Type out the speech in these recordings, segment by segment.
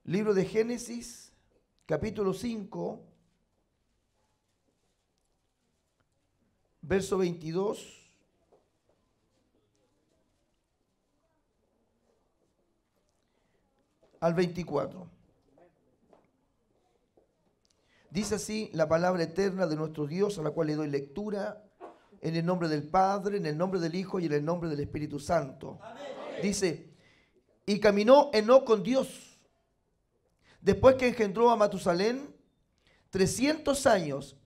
Libro de Génesis, capítulo 5, verso 22 al 24. Dice así la palabra eterna de nuestro Dios, a la cual le doy lectura, en el nombre del Padre, en el nombre del Hijo y en el nombre del Espíritu Santo. Amén. Dice, y caminó Enoc con Dios, después que engendró a Matusalén 300 años,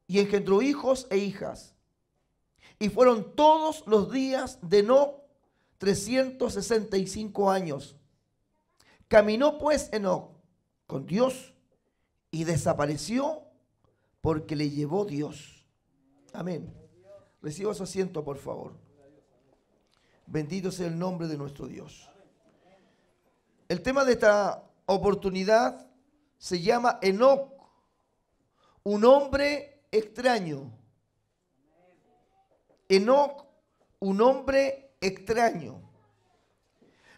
y engendró hijos e hijas. Y fueron todos los días de Enoc 365 años. Caminó pues Enoc con Dios y desapareció porque le llevó Dios. Amén. Reciba su asiento, por favor. Bendito sea el nombre de nuestro Dios. El tema de esta oportunidad se llama Enoc, un hombre extraño. Enoc, un hombre extraño.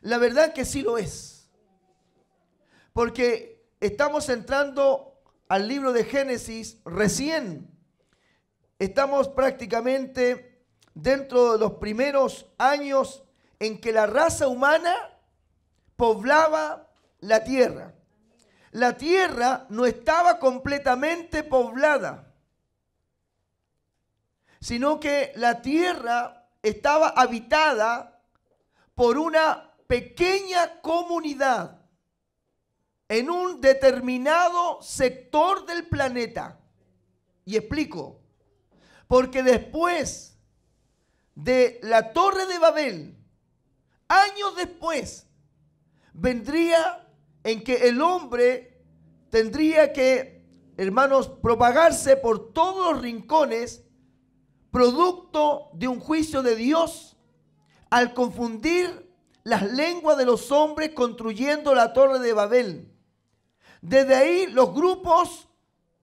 La verdad que sí lo es. Porque estamos entrando al libro de Génesis recién. Estamos prácticamente dentro de los primeros años en que la raza humana poblaba la tierra. La tierra no estaba completamente poblada, sino que la tierra estaba habitada por una pequeña comunidad en un determinado sector del planeta. Y explico, porque después de la Torre de Babel, años después, vendría en que el hombre tendría que, hermanos, propagarse por todos los rincones, producto de un juicio de Dios, al confundir las lenguas de los hombres construyendo la Torre de Babel. Desde ahí los grupos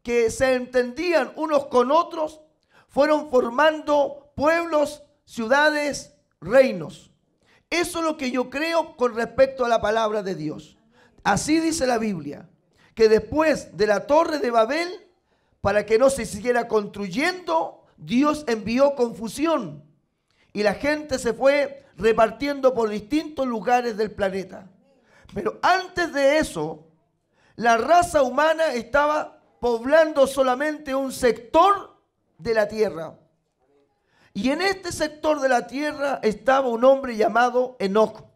que se entendían unos con otros fueron formando pueblos, ciudades, reinos. Eso es lo que yo creo con respecto a la palabra de Dios. Así dice la Biblia, que después de la Torre de Babel, para que no se siguiera construyendo, Dios envió confusión y la gente se fue repartiendo por distintos lugares del planeta. Pero antes de eso, la raza humana estaba poblando solamente un sector de la tierra. Y en este sector de la tierra estaba un hombre llamado Enoc.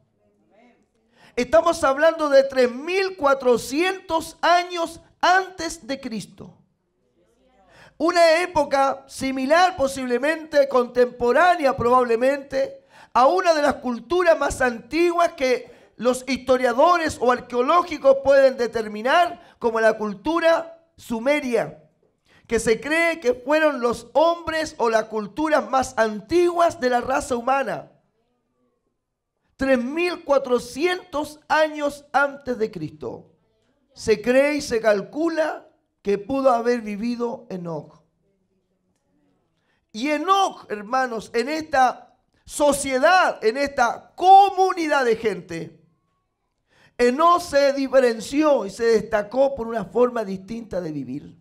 Estamos hablando de 3400 años antes de Cristo. Una época similar, posiblemente contemporánea, probablemente, a una de las culturas más antiguas que los historiadores o arqueológicos pueden determinar como la cultura sumeria, que se cree que fueron los hombres o las culturas más antiguas de la raza humana. 3400 años antes de Cristo. Se cree y se calcula que pudo haber vivido Enoc. Y Enoc, hermanos, en esta sociedad, en esta comunidad de gente, Enoc se diferenció y se destacó por una forma distinta de vivir.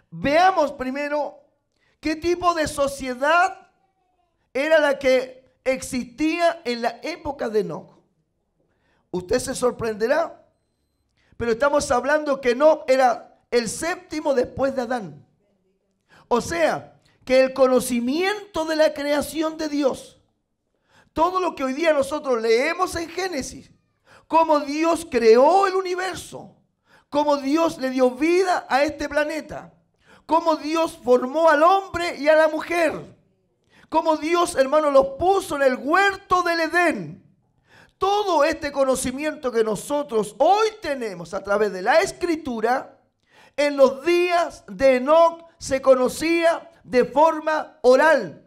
Veamos primero qué tipo de sociedad era la que existía en la época de Enoc. Usted se sorprenderá, pero estamos hablando que Enoc era el séptimo después de Adán. O sea, que el conocimiento de la creación de Dios, todo lo que hoy día nosotros leemos en Génesis, cómo Dios creó el universo, cómo Dios le dio vida a este planeta, cómo Dios formó al hombre y a la mujer, cómo Dios, hermano, los puso en el huerto del Edén. Todo este conocimiento que nosotros hoy tenemos a través de la Escritura, en los días de Enoc se conocía de forma oral.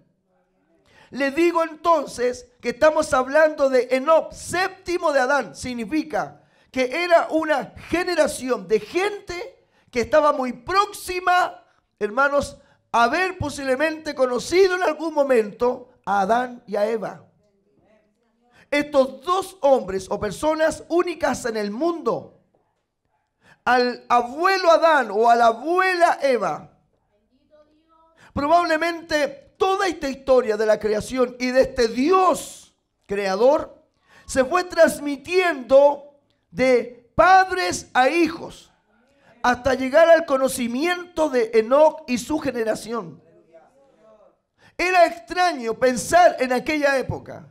Le digo entonces que estamos hablando de Enoc, séptimo de Adán. Significa que era una generación de gente que estaba muy próxima, hermanos, a haber posiblemente conocido en algún momento a Adán y a Eva. estos dos hombres o personas únicas en el mundo, al abuelo Adán o a la abuela Eva, probablemente toda esta historia de la creación y de este Dios creador se fue transmitiendo de padres a hijos hasta llegar al conocimiento de Enoc y su generación. Era extraño pensar en aquella época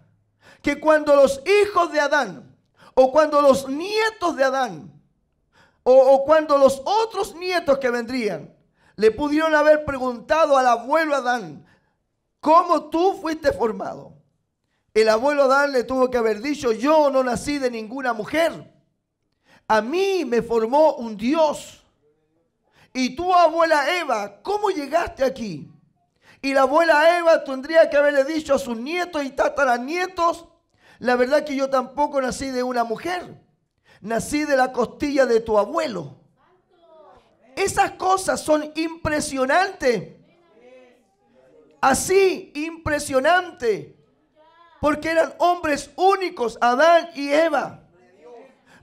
que cuando los hijos de Adán o cuando los nietos de Adán o cuando los otros nietos que vendrían le pudieron haber preguntado al abuelo Adán, ¿cómo tú fuiste formado? El abuelo Adán le tuvo que haber dicho, yo no nací de ninguna mujer. A mí me formó un Dios. Y tú, abuela Eva, ¿cómo llegaste aquí? Y la abuela Eva tendría que haberle dicho a sus nietos y tataranietos, la verdad que yo tampoco nací de una mujer. Nací de la costilla de tu abuelo. Esas cosas son impresionantes. Así, impresionante. Porque eran hombres únicos, Adán y Eva.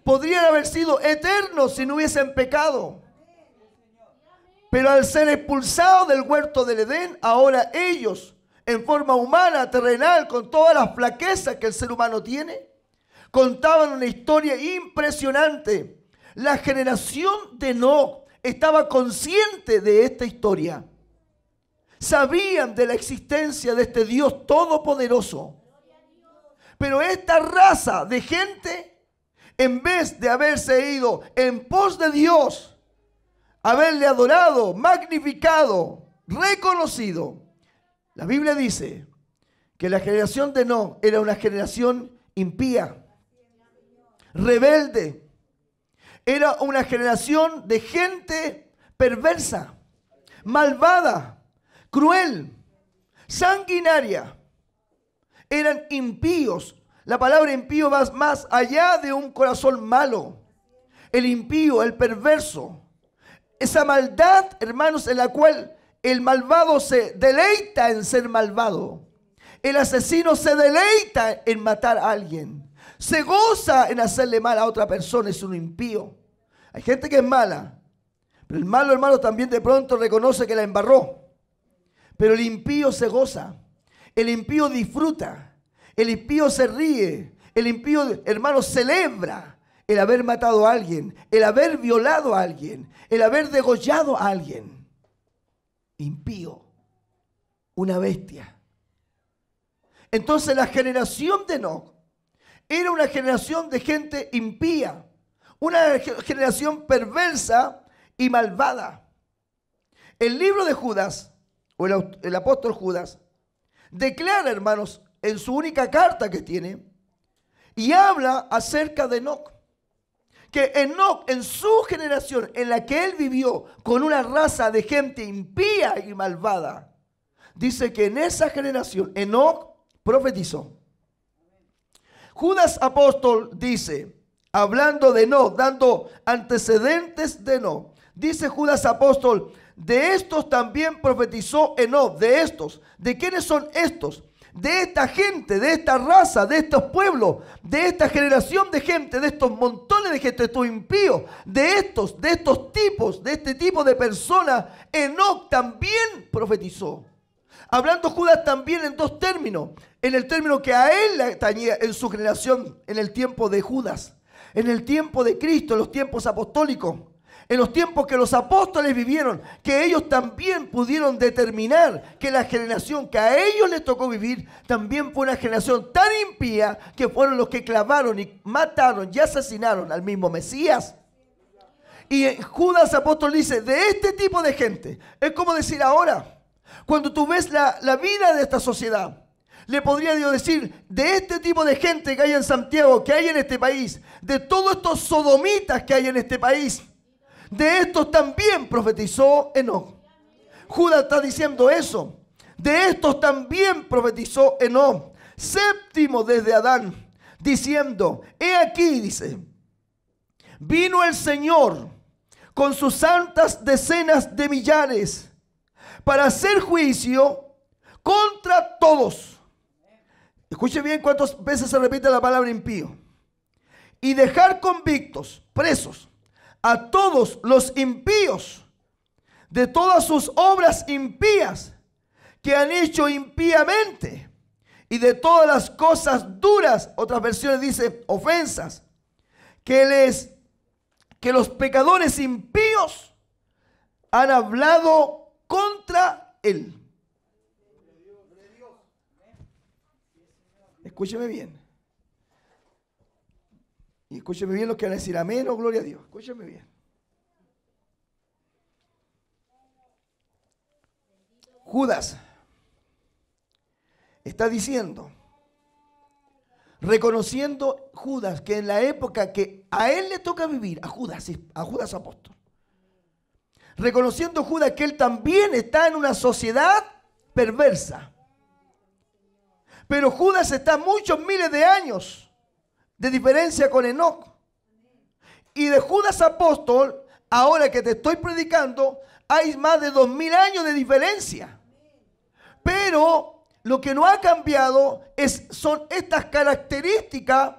Podrían haber sido eternos si no hubiesen pecado. Pero al ser expulsados del huerto del Edén, ahora ellos, en forma humana, terrenal, con todas las flaquezas que el ser humano tiene, contaban una historia impresionante. La generación de Enoc estaba consciente de esta historia. Sabían de la existencia de este Dios todopoderoso. Pero esta raza de gente, en vez de haberse ido en pos de Dios, haberle adorado, magnificado, reconocido, la Biblia dice que la generación de Enoc era una generación impía, rebelde. Era una generación de gente perversa, malvada, cruel, sanguinaria. Eran impíos. La palabra impío va más allá de un corazón malo. El impío, el perverso. Esa maldad, hermanos, en la cual el malvado se deleita en ser malvado. El asesino se deleita en matar a alguien. Se goza en hacerle mal a otra persona, es un impío. Hay gente que es mala, pero el malo, hermano, también de pronto reconoce que la embarró. Pero el impío se goza, el impío disfruta, el impío se ríe, el impío, hermano, celebra el haber matado a alguien, el haber violado a alguien, el haber degollado a alguien. Impío, una bestia. Entonces la generación de Enoc era una generación de gente impía, una generación perversa y malvada. El libro de Judas, o el apóstol Judas, declara, hermanos, en su única carta que tiene, y habla acerca de Enoc, que Enoc en su generación en la que él vivió con una raza de gente impía y malvada, dice que en esa generación Enoc profetizó. Judas apóstol dice, hablando de Enoc, dando antecedentes de Enoc, dice Judas apóstol, de estos también profetizó Enoc, de estos. ¿De quiénes son estos? De esta gente, de esta raza, de estos pueblos, de esta generación de gente, de estos montones de gente, de estos impíos, de estos tipos, de este tipo de personas, Enoc también profetizó. Hablando Judas también en dos términos, en el término que a él le atañía en su generación, en el tiempo de Judas, en el tiempo de Cristo, en los tiempos apostólicos, en los tiempos que los apóstoles vivieron, que ellos también pudieron determinar que la generación que a ellos les tocó vivir también fue una generación tan impía que fueron los que clavaron y mataron y asesinaron al mismo Mesías. Y Judas apóstol dice, de este tipo de gente, es como decir ahora, cuando tú ves la vida de esta sociedad, le podría Dios decir, de este tipo de gente que hay en Santiago, que hay en este país, de todos estos sodomitas que hay en este país, de estos también profetizó Enoc. Judas está diciendo eso. De estos también profetizó Enoc, séptimo desde Adán, diciendo, he aquí, dice, vino el Señor con sus santas decenas de millares para hacer juicio contra todos. Escuche bien cuántas veces se repite la palabra impío. Y dejar convictos, presos, a todos los impíos de todas sus obras impías que han hecho impíamente y de todas las cosas duras, otras versiones dice ofensas, que los pecadores impíos han hablado contra él. Escúcheme bien. Y escúcheme bien lo que van a decir amén o gloria a Dios. Escúcheme bien. Judas está diciendo, reconociendo Judas que en la época que a él le toca vivir, a Judas apóstol, reconociendo Judas que él también está en una sociedad perversa. Pero Judas está muchos miles de años de diferencia con Enoc. Y de Judas apóstol, ahora que te estoy predicando, hay más de 2000 años de diferencia. Pero lo que no ha cambiado son estas características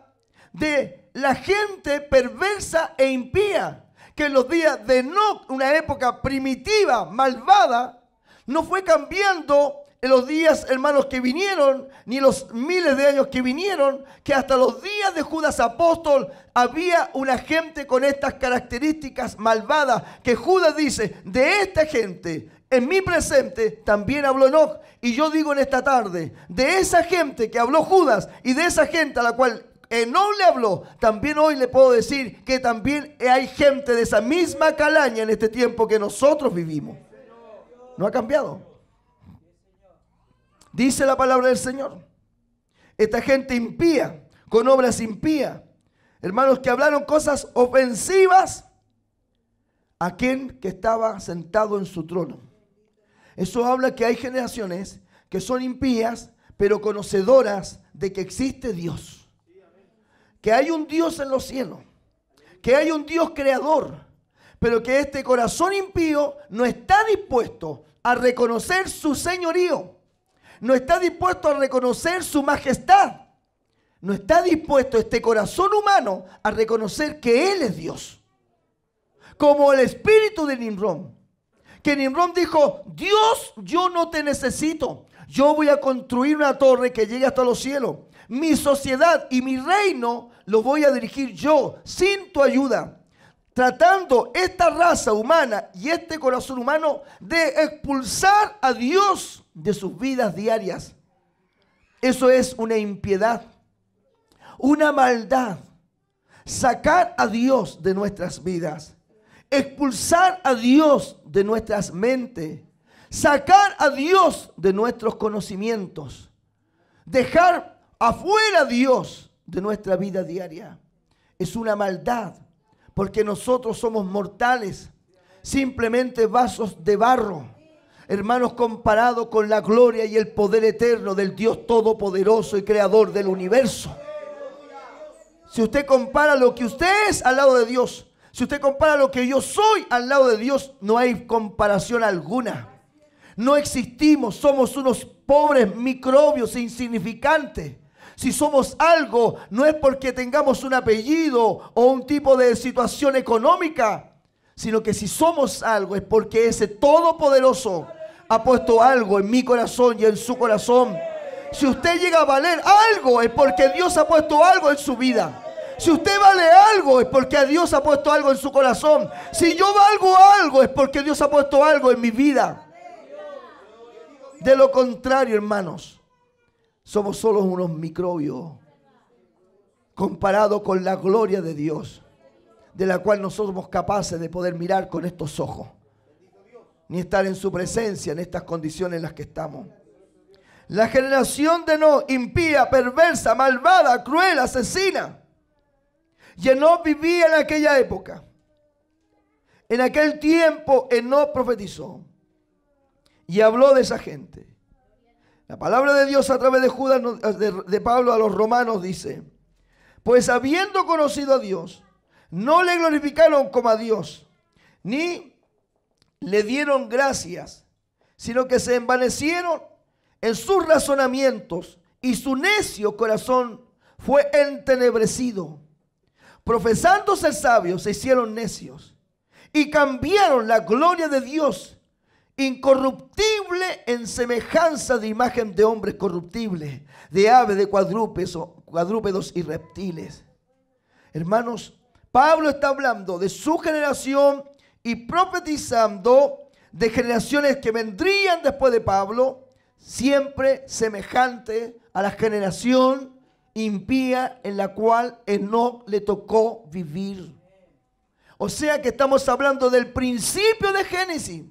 de la gente perversa e impía, que en los días de Enoc, una época primitiva, malvada, no fue cambiando en los días, hermanos, que vinieron, ni los miles de años que vinieron, que hasta los días de Judas apóstol había una gente con estas características malvadas, que Judas dice, de esta gente, en mi presente, también habló Enoc. Y yo digo en esta tarde, de esa gente que habló Judas y de esa gente a la cual Enoc le habló, también hoy le puedo decir que también hay gente de esa misma calaña en este tiempo que nosotros vivimos. No ha cambiado. Dice la palabra del Señor. Esta gente impía, con obras impías, hermanos, que hablaron cosas ofensivas a quien que estaba sentado en su trono. Eso habla que hay generaciones que son impías, pero conocedoras de que existe Dios. Que hay un Dios en los cielos. Que hay un Dios creador. Pero que este corazón impío no está dispuesto a reconocer su señorío. No está dispuesto a reconocer su majestad. No está dispuesto este corazón humano a reconocer que Él es Dios. Como el espíritu de Nimrod. Que Nimrod dijo, Dios, yo no te necesito. Yo voy a construir una torre que llegue hasta los cielos. Mi sociedad y mi reino lo voy a dirigir yo, sin tu ayuda. Tratando esta raza humana y este corazón humano de expulsar a Dios de sus vidas diarias. Eso es una impiedad, una maldad. Sacar a Dios de nuestras vidas. Expulsar a Dios de nuestras mentes. Sacar a Dios de nuestros conocimientos. Dejar afuera a Dios de nuestra vida diaria. Es una maldad. Porque nosotros somos mortales, simplemente vasos de barro. Hermanos, comparado con la gloria y el poder eterno del Dios Todopoderoso y Creador del universo. Si usted compara lo que usted es al lado de Dios, si usted compara lo que yo soy al lado de Dios, no hay comparación alguna. No existimos, somos unos pobres microbios insignificantes. Si somos algo, no es porque tengamos un apellido o un tipo de situación económica, sino que si somos algo es porque ese Todopoderoso ha puesto algo en mi corazón y en su corazón. Si usted llega a valer algo es porque Dios ha puesto algo en su vida. Si usted vale algo es porque Dios ha puesto algo en su corazón. Si yo valgo algo es porque Dios ha puesto algo en mi vida. De lo contrario, hermanos, somos solo unos microbios comparado con la gloria de Dios, de la cual no somos capaces de poder mirar con estos ojos, ni estar en su presencia en estas condiciones en las que estamos. La generación de Enoc, impía, perversa, malvada, cruel, asesina. Y Enoc vivía en aquella época. En aquel tiempo Enoc profetizó y habló de esa gente. La palabra de Dios a través de Judas, de Pablo a los romanos dice, pues habiendo conocido a Dios, no le glorificaron como a Dios, ni le dieron gracias, sino que se envanecieron en sus razonamientos y su necio corazón fue entenebrecido. Profesando ser sabios, se hicieron necios y cambiaron la gloria de Dios incorruptible en semejanza de imagen de hombres corruptibles, de aves, de cuadrúpedos y reptiles. Hermanos, Pablo está hablando de su generación y profetizando de generaciones que vendrían después de Pablo, siempre semejante a la generación impía en la cual Enoc le tocó vivir. O sea que estamos hablando del principio de Génesis,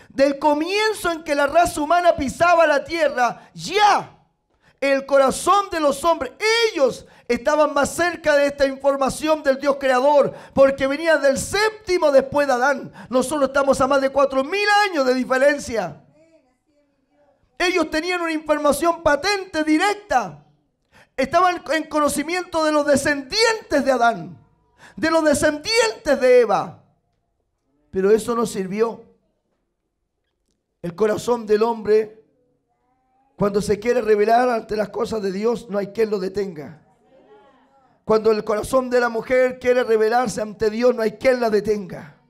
del comienzo en que la raza humana pisaba la tierra. Ya el corazón de los hombres, ellos estaban más cerca de esta información del Dios creador, porque venían del séptimo después de Adán. Nosotros estamos a más de 4000 años de diferencia. Ellos tenían una información patente, directa. Estaban en conocimiento de los descendientes de Adán, de los descendientes de Eva. Pero eso no sirvió. El corazón del hombre, cuando se quiere revelar ante las cosas de Dios, no hay quien lo detenga. Cuando el corazón de la mujer quiere revelarse ante Dios, no hay quien la detenga.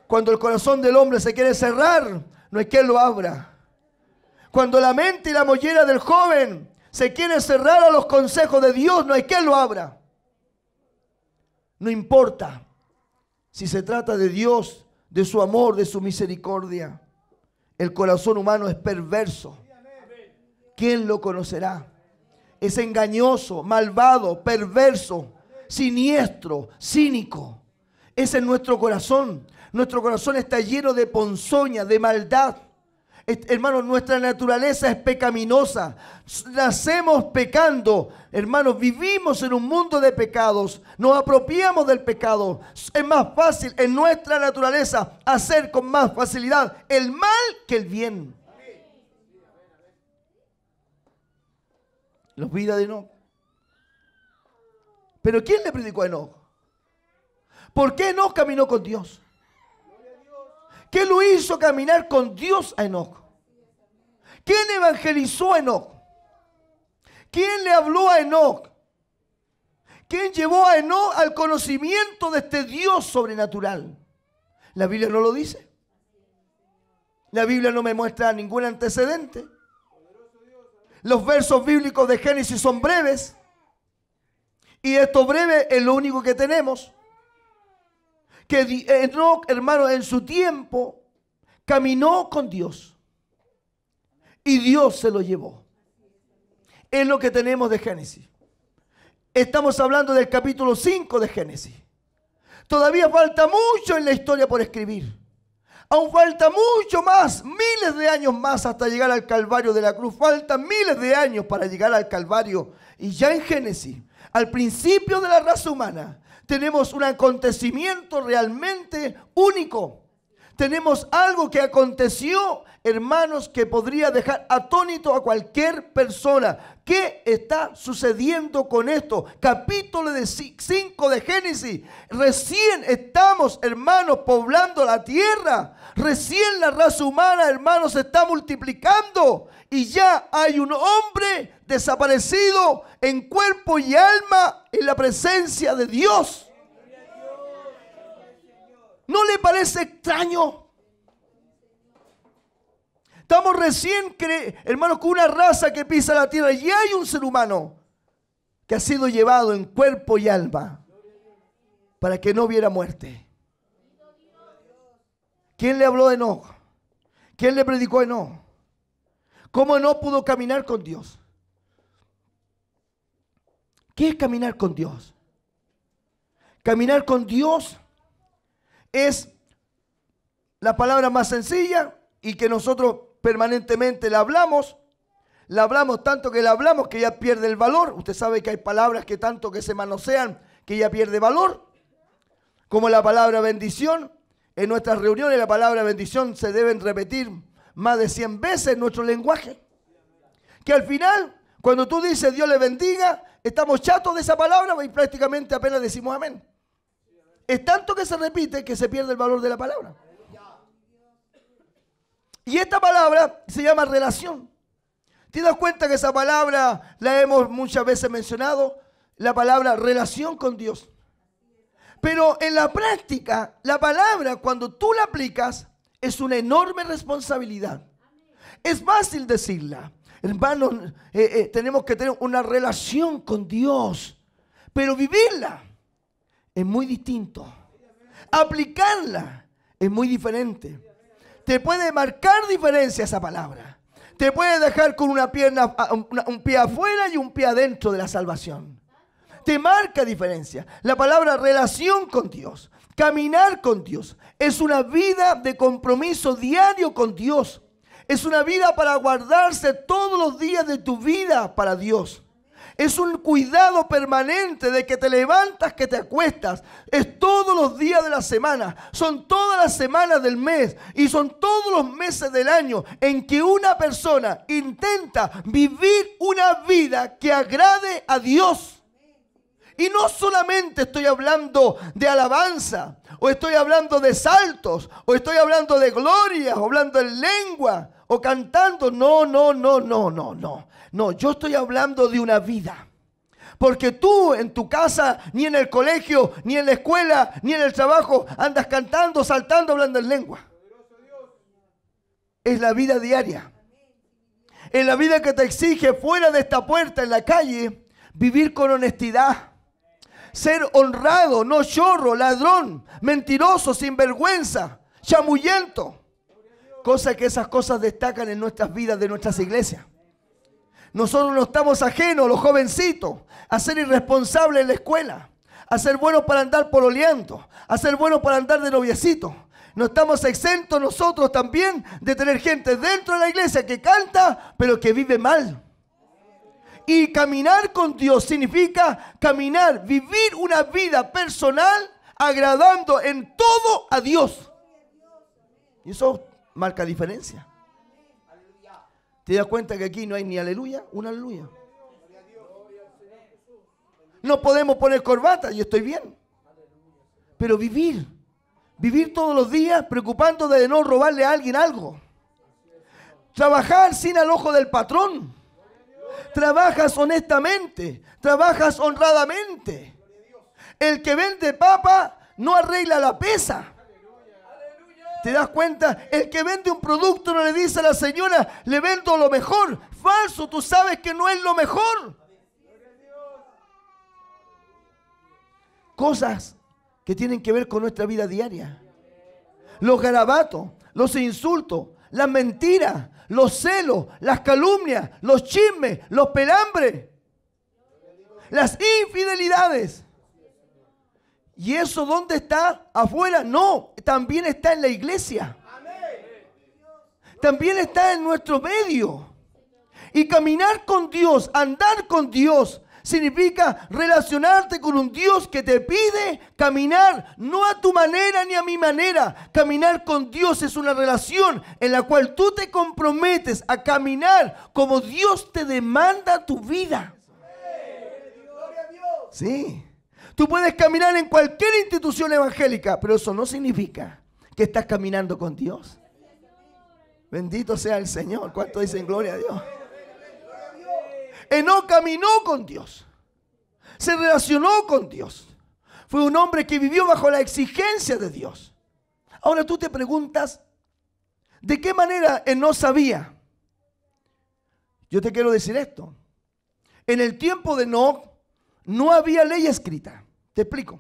Cuando el corazón del hombre se quiere cerrar, no hay quien lo abra. Cuando la mente y la mollera del joven se quiere cerrar a los consejos de Dios, no hay quien lo abra. No importa si se trata de Dios, de su amor, de su misericordia. El corazón humano es perverso. ¿Quién lo conocerá? Es engañoso, malvado, perverso, siniestro, cínico. Ese es nuestro corazón. Nuestro corazón está lleno de ponzoña, de maldad. Hermanos, nuestra naturaleza es pecaminosa. Nacemos pecando. Hermanos, vivimos en un mundo de pecados. Nos apropiamos del pecado. Es más fácil en nuestra naturaleza hacer con más facilidad el mal que el bien. Los vidas de Enoc. Pero ¿quién le predicó a Enoc? ¿Por qué Enoc caminó con Dios? ¿Qué lo hizo caminar con Dios a Enoc? ¿Quién evangelizó a Enoc? ¿Quién le habló a Enoc? ¿Quién llevó a Enoc al conocimiento de este Dios sobrenatural? La Biblia no lo dice. La Biblia no me muestra ningún antecedente. Los versos bíblicos de Génesis son breves. Y esto breve es lo único que tenemos. Que Enoc, hermano, en su tiempo caminó con Dios. Y Dios se lo llevó. Es lo que tenemos de Génesis. Estamos hablando del capítulo 5 de Génesis. Todavía falta mucho en la historia por escribir. Aún falta mucho más, miles de años más hasta llegar al Calvario de la cruz. Faltan miles de años para llegar al Calvario. Y ya en Génesis, al principio de la raza humana, tenemos un acontecimiento realmente único. Tenemos algo que aconteció, hermanos, que podría dejar atónito a cualquier persona. ¿Qué está sucediendo con esto? Capítulo 5 de Génesis. Recién estamos, hermanos, poblando la tierra. Recién la raza humana, hermanos, se está multiplicando. Y ya hay un hombre desaparecido en cuerpo y alma en la presencia de Dios. ¿No le parece extraño? Estamos recién, hermanos, con una raza que pisa la tierra y hay un ser humano que ha sido llevado en cuerpo y alma para que no hubiera muerte. ¿Quién le habló a Enoc? ¿Quién le predicó a Enoc? ¿Cómo Enoc pudo caminar con Dios? ¿Qué es caminar con Dios? Caminar con Dios es la palabra más sencilla y que nosotros permanentemente la hablamos tanto que la hablamos que ya pierde el valor. Usted sabe que hay palabras que tanto que se manosean que ya pierde valor, como la palabra bendición. En nuestras reuniones la palabra bendición se deben repetir más de 100 veces en nuestro lenguaje, que al final cuando tú dices Dios le bendiga, estamos chatos de esa palabra y prácticamente apenas decimos amén. Es tanto que se repite que se pierde el valor de la palabra. Y esta palabra se llama relación. ¿Te das cuenta que esa palabra la hemos muchas veces mencionado? La palabra relación con Dios. Pero en la práctica, la palabra cuando tú la aplicas es una enorme responsabilidad. Es fácil decirla. Hermanos, tenemos que tener una relación con Dios. Pero vivirla es muy distinto. Aplicarla es muy diferente. Te puede marcar diferencia esa palabra. Te puede dejar con una pierna, un pie afuera y un pie adentro de la salvación. Te marca diferencia. La palabra relación con Dios, caminar con Dios, es una vida de compromiso diario con Dios. Es una vida para guardarse todos los días de tu vida para Dios. Es un cuidado permanente de que te levantas, que te acuestas. Es todos los días de la semana. Son todas las semanas del mes. Y son todos los meses del año en que una persona intenta vivir una vida que agrade a Dios. Y no solamente estoy hablando de alabanza, o estoy hablando de saltos, o estoy hablando de gloria, o hablando en lengua, o cantando. No. No, yo estoy hablando de una vida. Porque tú en tu casa, ni en el colegio, ni en la escuela, ni en el trabajo, andas cantando, saltando, hablando en lengua. Es la vida diaria. Es la vida que te exige fuera de esta puerta, en la calle, vivir con honestidad. Ser honrado, no chorro, ladrón, mentiroso, sinvergüenza, chamullento. Cosa que esas cosas destacan en nuestras vidas de nuestras iglesias. Nosotros no estamos ajenos, los jovencitos, a ser irresponsables en la escuela, a ser buenos para andar pololeando, a ser buenos para andar de noviecito. No estamos exentos nosotros también de tener gente dentro de la iglesia que canta, pero que vive mal. Y caminar con Dios significa caminar, vivir una vida personal agradando en todo a Dios. Y eso marca diferencia. ¿Te das cuenta que aquí no hay ni aleluya? Una aleluya. No podemos poner corbata y estoy bien. Pero vivir todos los días preocupándote de no robarle a alguien algo. Trabajar sin al ojo del patrón. Trabajas honestamente, trabajas honradamente. El que vende papa no arregla la pesa. ¿Te das cuenta? El que vende un producto no le dice a la señora, le vendo lo mejor. Falso, tú sabes que no es lo mejor. Cosas que tienen que ver con nuestra vida diaria. Los garabatos, los insultos, las mentiras, los celos, las calumnias, los chismes, los pelambres, las infidelidades. ¿Y eso dónde está? ¿Afuera? No, también está en la iglesia. También está en nuestro medio. Y caminar con Dios, andar con Dios, significa relacionarte con un Dios que te pide caminar, no a tu manera ni a mi manera. Caminar con Dios es una relación en la cual tú te comprometes a caminar como Dios te demanda tu vida. Sí. Tú puedes caminar en cualquier institución evangélica, pero eso no significa que estás caminando con Dios. Bendito sea el Señor. ¿Cuánto dicen gloria a Dios? Enoc caminó con Dios. Se relacionó con Dios. Fue un hombre que vivió bajo la exigencia de Dios. Ahora tú te preguntas, ¿de qué manera Enoc sabía? Yo te quiero decir esto. En el tiempo de Enoc no había ley escrita. Te explico.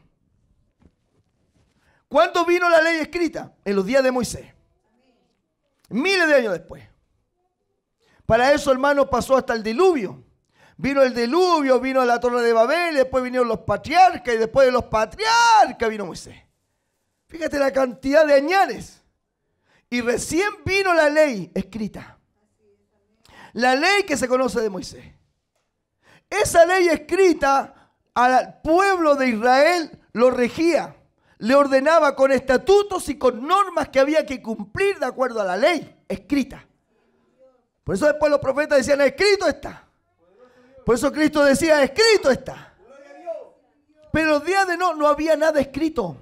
¿Cuándo vino la ley escrita? En los días de Moisés. Miles de años después. Para eso, hermano, pasó hasta el diluvio. Vino el diluvio, vino la Torre de Babel, después vinieron los patriarcas y después de los patriarcas vino Moisés. Fíjate la cantidad de añares. Y recién vino la ley escrita. La ley que se conoce de Moisés. Esa ley escrita al pueblo de Israel lo regía, le ordenaba con estatutos y con normas que había que cumplir de acuerdo a la ley escrita. Por eso después los profetas decían, escrito está. Por eso Cristo decía, escrito está. Pero en los días de no había nada escrito.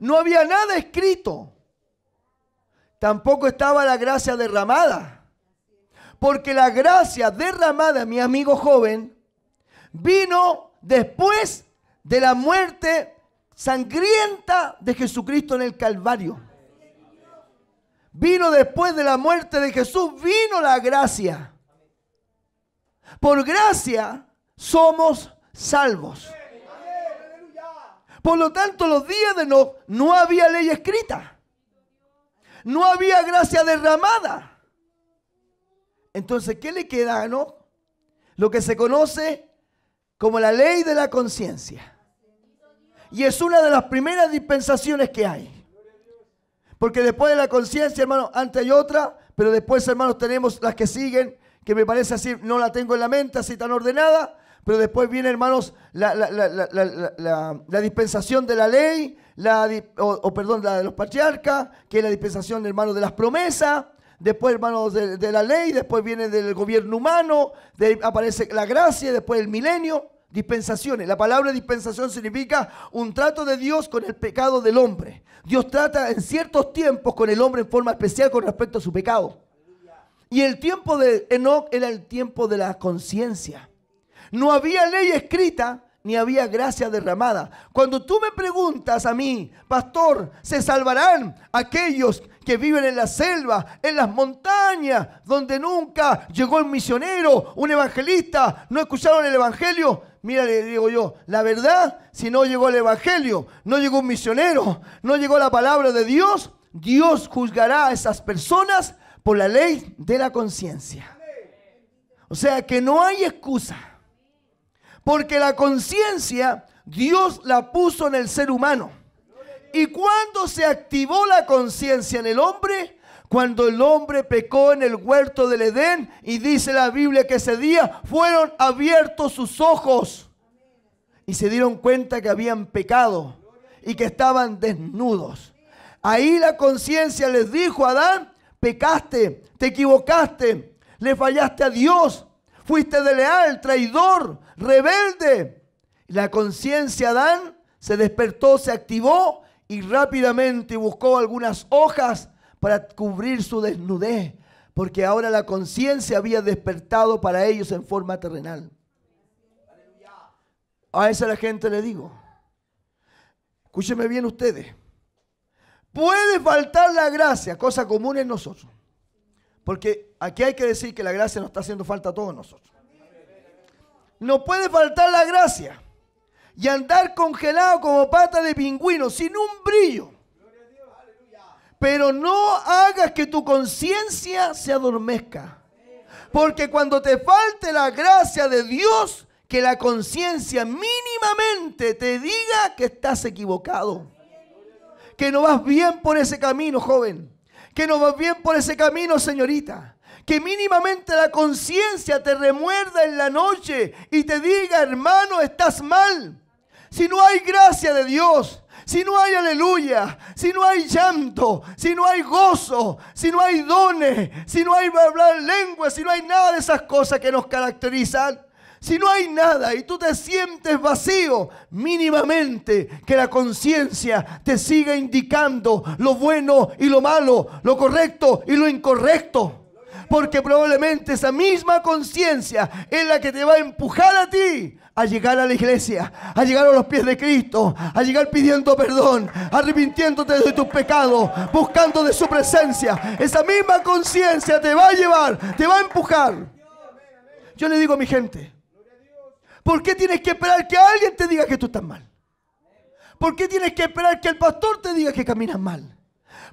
No había nada escrito. Tampoco estaba la gracia derramada. Porque la gracia derramada, mi amigo joven, vino después de la muerte sangrienta de Jesucristo en el Calvario. Vino después de la muerte de Jesús, vino la gracia. Por gracia somos salvos. Por lo tanto, los días de Enoc no había ley escrita. No había gracia derramada. Entonces, ¿qué le queda a Enoc? Lo que se conoce como la ley de la conciencia. Y es una de las primeras dispensaciones que hay. Porque después de la conciencia, hermanos, antes hay otra, pero después, hermanos, tenemos las que siguen, que me parece así, no la tengo en la mente, así tan ordenada, pero después viene, hermanos, la dispensación de la ley, la de los patriarcas, que es la dispensación, hermanos, de las promesas. Después, hermanos, de la ley, después viene del gobierno humano, de ahí aparece la gracia, después el milenio, dispensaciones. La palabra dispensación significa un trato de Dios con el pecado del hombre. Dios trata en ciertos tiempos con el hombre en forma especial con respecto a su pecado. Y el tiempo de Enoc era el tiempo de la conciencia. No había ley escrita, ni había gracia derramada. Cuando tú me preguntas a mí, pastor, ¿se salvarán aquellos que viven en la selva, en las montañas, donde nunca llegó un misionero, un evangelista, no escucharon el evangelio? Mira, le digo yo, la verdad, si no llegó el evangelio, no llegó un misionero, no llegó la palabra de Dios, Dios juzgará a esas personas por la ley de la conciencia. O sea que no hay excusa. Porque la conciencia, Dios la puso en el ser humano. ¿Y cuándo se activó la conciencia en el hombre? Cuando el hombre pecó en el huerto del Edén, y dice la Biblia que ese día fueron abiertos sus ojos y se dieron cuenta que habían pecado y que estaban desnudos. Ahí la conciencia les dijo a Adán: pecaste, te equivocaste, le fallaste a Dios, fuiste desleal, traidor, rebelde. La conciencia de Adán se despertó, se activó y rápidamente buscó algunas hojas para cubrir su desnudez, porque ahora la conciencia había despertado para ellos en forma terrenal. A esa la gente le digo, escúchenme bien ustedes, puede faltar la gracia, cosa común en nosotros, porque aquí hay que decir que la gracia nos está haciendo falta a todos nosotros. No puede faltar la gracia y andar congelado como pata de pingüino, sin un brillo. Pero no hagas que tu conciencia se adormezca. Porque cuando te falte la gracia de Dios, que la conciencia mínimamente te diga que estás equivocado. Que no vas bien por ese camino, joven. Que no vas bien por ese camino, señorita. Que mínimamente la conciencia te remuerda en la noche y te diga: hermano, estás mal. Si no hay gracia de Dios, si no hay aleluya, si no hay llanto, si no hay gozo, si no hay dones, si no hay hablar lenguas, si no hay nada de esas cosas que nos caracterizan, si no hay nada y tú te sientes vacío, mínimamente que la conciencia te siga indicando lo bueno y lo malo, lo correcto y lo incorrecto. Porque probablemente esa misma conciencia es la que te va a empujar a ti a llegar a la iglesia, a llegar a los pies de Cristo, a llegar pidiendo perdón, arrepintiéndote de tus pecados, buscando de su presencia. Esa misma conciencia te va a llevar, te va a empujar. Yo le digo a mi gente, ¿por qué tienes que esperar que alguien te diga que tú estás mal? ¿Por qué tienes que esperar que el pastor te diga que caminas mal?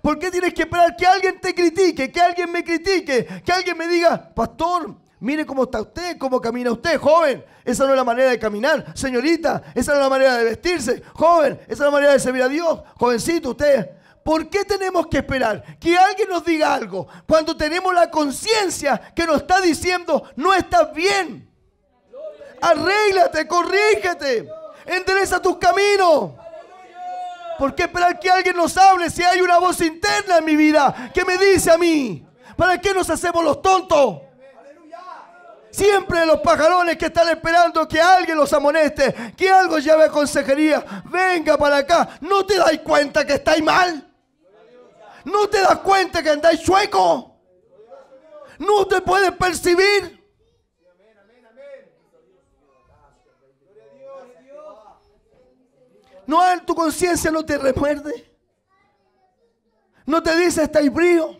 ¿Por qué tienes que esperar que alguien te critique, que alguien me critique, que alguien me diga: pastor, mire cómo está usted, cómo camina usted, joven? Esa no es la manera de caminar. Señorita, esa no es la manera de vestirse. Joven, esa no es la manera de servir a Dios. Jovencito, usted. ¿Por qué tenemos que esperar que alguien nos diga algo cuando tenemos la conciencia que nos está diciendo: no estás bien? Arréglate, corrígete, endereza tus caminos. ¿Por qué esperar que alguien nos hable si hay una voz interna en mi vida que me dice a mí? ¿Para qué nos hacemos los tontos? Siempre los pajarones que están esperando que alguien los amoneste, que algo lleve a consejería. Venga para acá. ¿No te das cuenta que estáis mal? ¿No te das cuenta que andáis chueco? no te puedes percibir. No, tu conciencia no te remuerde. No te dice estáis frío.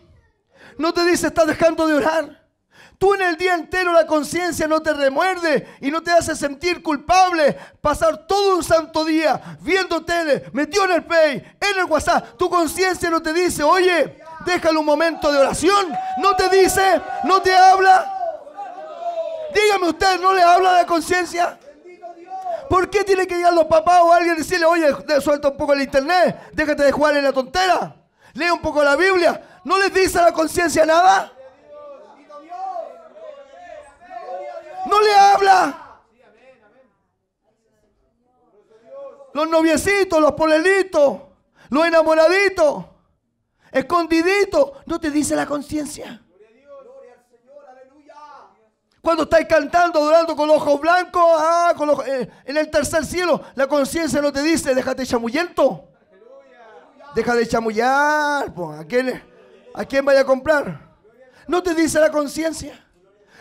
No te dice estás dejando de orar. Tú en el día entero la conciencia no te remuerde y no te hace sentir culpable. Pasar todo un santo día viendo tele, metido en el Face, en el WhatsApp. Tu conciencia no te dice, oye, déjale un momento de oración. No te dice, no te habla. Dígame usted, ¿no le habla a la conciencia? ¿Por qué tiene que llegar los papás o alguien y decirle, oye, suelta un poco el internet, déjate de jugar en la tontera, lee un poco la Biblia? ¿No les dice a la conciencia nada? No le habla. Los noviecitos, los polelitos, los enamoraditos, escondiditos, ¿no te dice la conciencia? Cuando estáis cantando, adorando con los ojos blancos, en el tercer cielo, la conciencia no te dice, déjate chamullento. Deja de chamullar. ¿A quién vaya a comprar? No te dice la conciencia.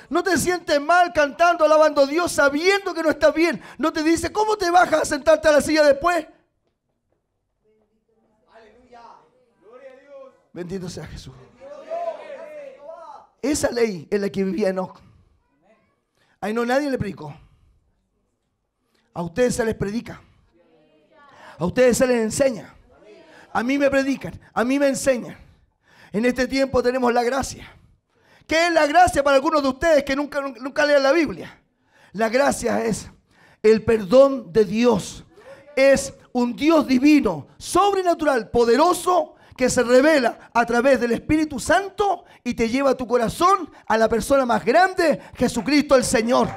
No te sientes mal cantando, alabando a Dios, sabiendo que no estás bien. No te dice, ¿cómo te bajas a sentarte a la silla después? Bendito sea Jesús. Esa ley es la que vivía Enoc. Ahí no nadie le predicó. A ustedes se les predica. A ustedes se les enseña. A mí me predican, a mí me enseñan. En este tiempo tenemos la gracia. ¿Qué es la gracia para algunos de ustedes que nunca lean la Biblia? La gracia es el perdón de Dios. Es un Dios divino, sobrenatural, poderoso, que se revela a través del Espíritu Santo y te lleva a tu corazón a la persona más grande, Jesucristo el Señor.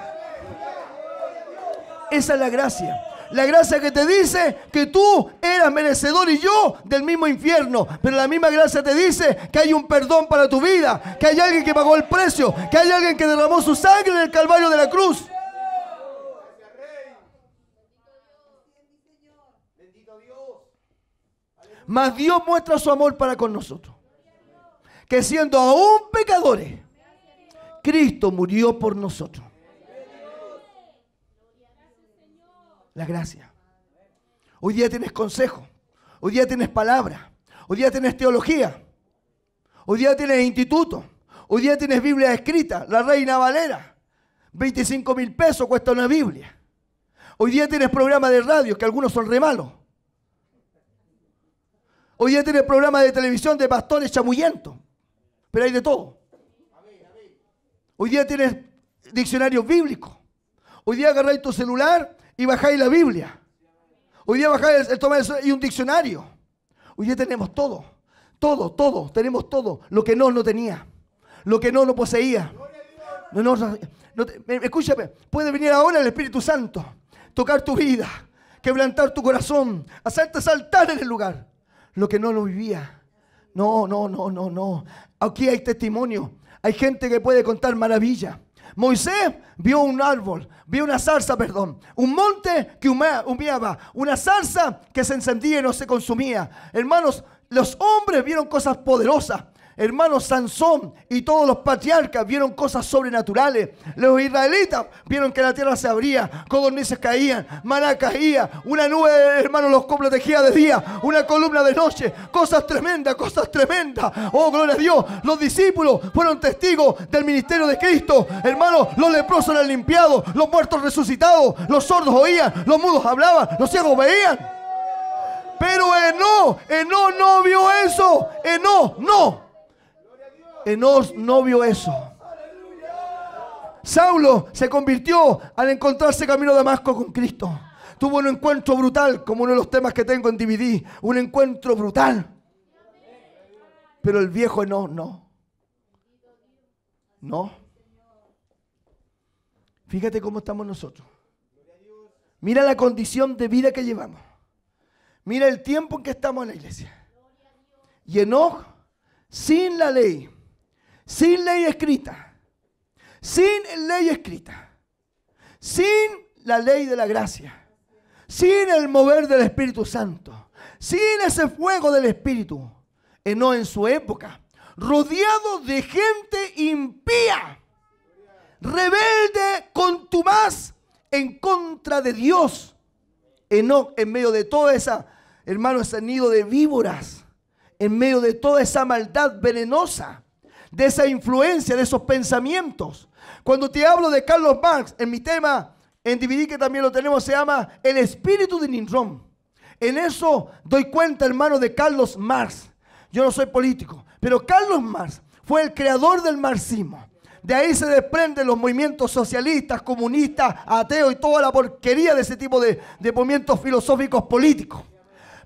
Esa es la gracia. La gracia que te dice que tú eras merecedor y yo del mismo infierno. Pero la misma gracia te dice que hay un perdón para tu vida, que hay alguien que pagó el precio, que hay alguien que derramó su sangre en el Calvario de la cruz. Mas Dios muestra su amor para con nosotros, que siendo aún pecadores, Cristo murió por nosotros. La gracia. Hoy día tienes consejo. Hoy día tienes palabra. Hoy día tienes teología. Hoy día tienes instituto. Hoy día tienes Biblia escrita. La Reina Valera. 25.000 pesos cuesta una Biblia. Hoy día tienes programas de radio que algunos son re malos. Hoy día tienes programas de televisión de pastores chamullentos. Pero hay de todo. Hoy día tienes diccionarios bíblicos. Hoy día agarráis tu celular y bajáis la Biblia. Hoy día bajáis y un diccionario. Hoy día tenemos todo. Todo. Tenemos todo. Lo que no tenía. Lo que no poseía. Escúchame. Puede venir ahora el Espíritu Santo. Tocar tu vida. Quebrantar tu corazón. Hacerte saltar en el lugar. Lo que no lo vivía. No. Aquí hay testimonio. Hay gente que puede contar maravillas. Moisés vio un árbol, vio una zarza, un monte que humeaba, una zarza que se encendía y no se consumía. Hermanos, los hombres vieron cosas poderosas. Hermanos, Sansón y todos los patriarcas vieron cosas sobrenaturales. Los israelitas vieron que la tierra se abría, codornices caían, maná caía, una nube, hermanos, los protegía de día, una columna de noche. Cosas tremendas. Oh, gloria a Dios. Los discípulos fueron testigos del ministerio de Cristo. Hermanos, los leprosos eran limpiados, los muertos resucitados, los sordos oían, los mudos hablaban, los ciegos veían. Pero Enoc no vio eso. Enoc no vio eso. Saulo se convirtió al encontrarse camino a Damasco con Cristo. Tuvo un encuentro brutal, como uno de los temas que tengo en DVD. Un encuentro brutal. Pero el viejo no. Fíjate cómo estamos nosotros. Mira la condición de vida que llevamos. Mira el tiempo en que estamos en la iglesia. Y Enoc, sin la ley, sin ley escrita, sin la ley de la gracia, sin el mover del Espíritu Santo, sin ese fuego del Espíritu, Enoc en su época rodeado de gente impía, rebelde, contumaz, en contra de Dios. Enoc, en medio de toda esa, hermano, ese nido de víboras, en medio de toda esa maldad venenosa, de esa influencia, de esos pensamientos. Cuando te hablo de Carlos Marx, en mi tema, en DVD que también lo tenemos, se llama El espíritu de Nimrod. En eso doy cuenta, hermano, de Carlos Marx. Yo no soy político, pero Carlos Marx fue el creador del marxismo. De ahí se desprenden los movimientos socialistas, comunistas, ateos y toda la porquería de ese tipo de movimientos filosóficos políticos.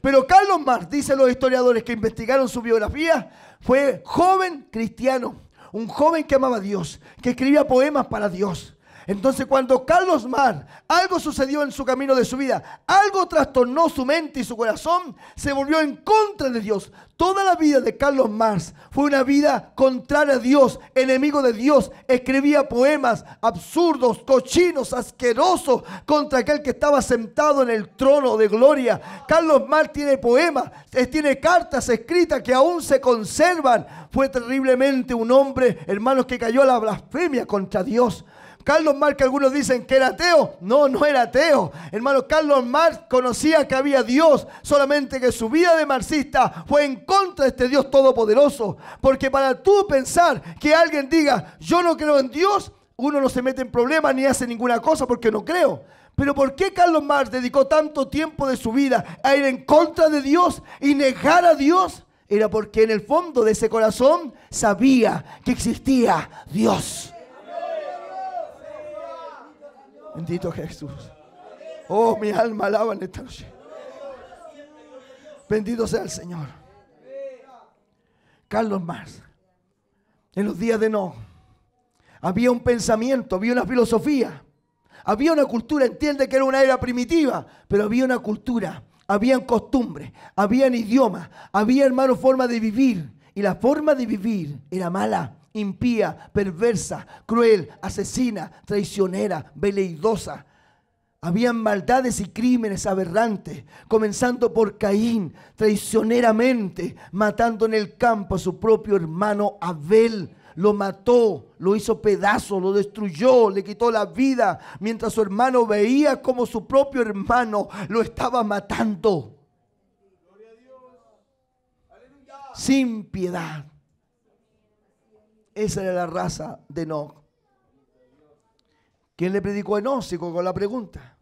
Pero Carlos Marx, dicen los historiadores que investigaron su biografía, fue joven cristiano, un joven que amaba a Dios, que escribía poemas para Dios. Entonces, cuando Carlos Marx, algo sucedió en su camino de su vida, algo trastornó su mente y su corazón, se volvió en contra de Dios. Toda la vida de Carlos Marx fue una vida contraria a Dios, enemigo de Dios. Escribía poemas absurdos, cochinos, asquerosos contra aquel que estaba sentado en el trono de gloria. Carlos Marx tiene poemas, tiene cartas escritas que aún se conservan. Fue terriblemente un hombre, hermanos, que cayó a la blasfemia contra Dios. Carlos Marx, que algunos dicen que era ateo. No, no era ateo. Hermano, Carlos Marx conocía que había Dios, solamente que su vida de marxista fue en contra de este Dios todopoderoso. Porque para tú pensar que alguien diga, yo no creo en Dios, uno no se mete en problemas ni hace ninguna cosa porque no creo. Pero ¿por qué Carlos Marx dedicó tanto tiempo de su vida a ir en contra de Dios y negar a Dios? Era porque en el fondo de ese corazón sabía que existía Dios. Bendito Jesús. Oh, mi alma alaba en esta noche. Bendito sea el Señor. Carlos Marx, en los días de Enoc, había un pensamiento, había una filosofía, había una cultura. Entiende que era una era primitiva, pero había una cultura, habían costumbres, habían idiomas, había, hermano, forma de vivir. Y la forma de vivir era mala, impía, perversa, cruel, asesina, traicionera, veleidosa. Habían maldades y crímenes aberrantes, comenzando por Caín, traicioneramente, matando en el campo a su propio hermano Abel. Lo mató, lo hizo pedazos, lo destruyó, le quitó la vida, mientras su hermano veía como su propio hermano lo estaba matando. Sin piedad. Esa era la raza de Enoc. ¿Quién le predicó a Enoc? Sigo con la pregunta.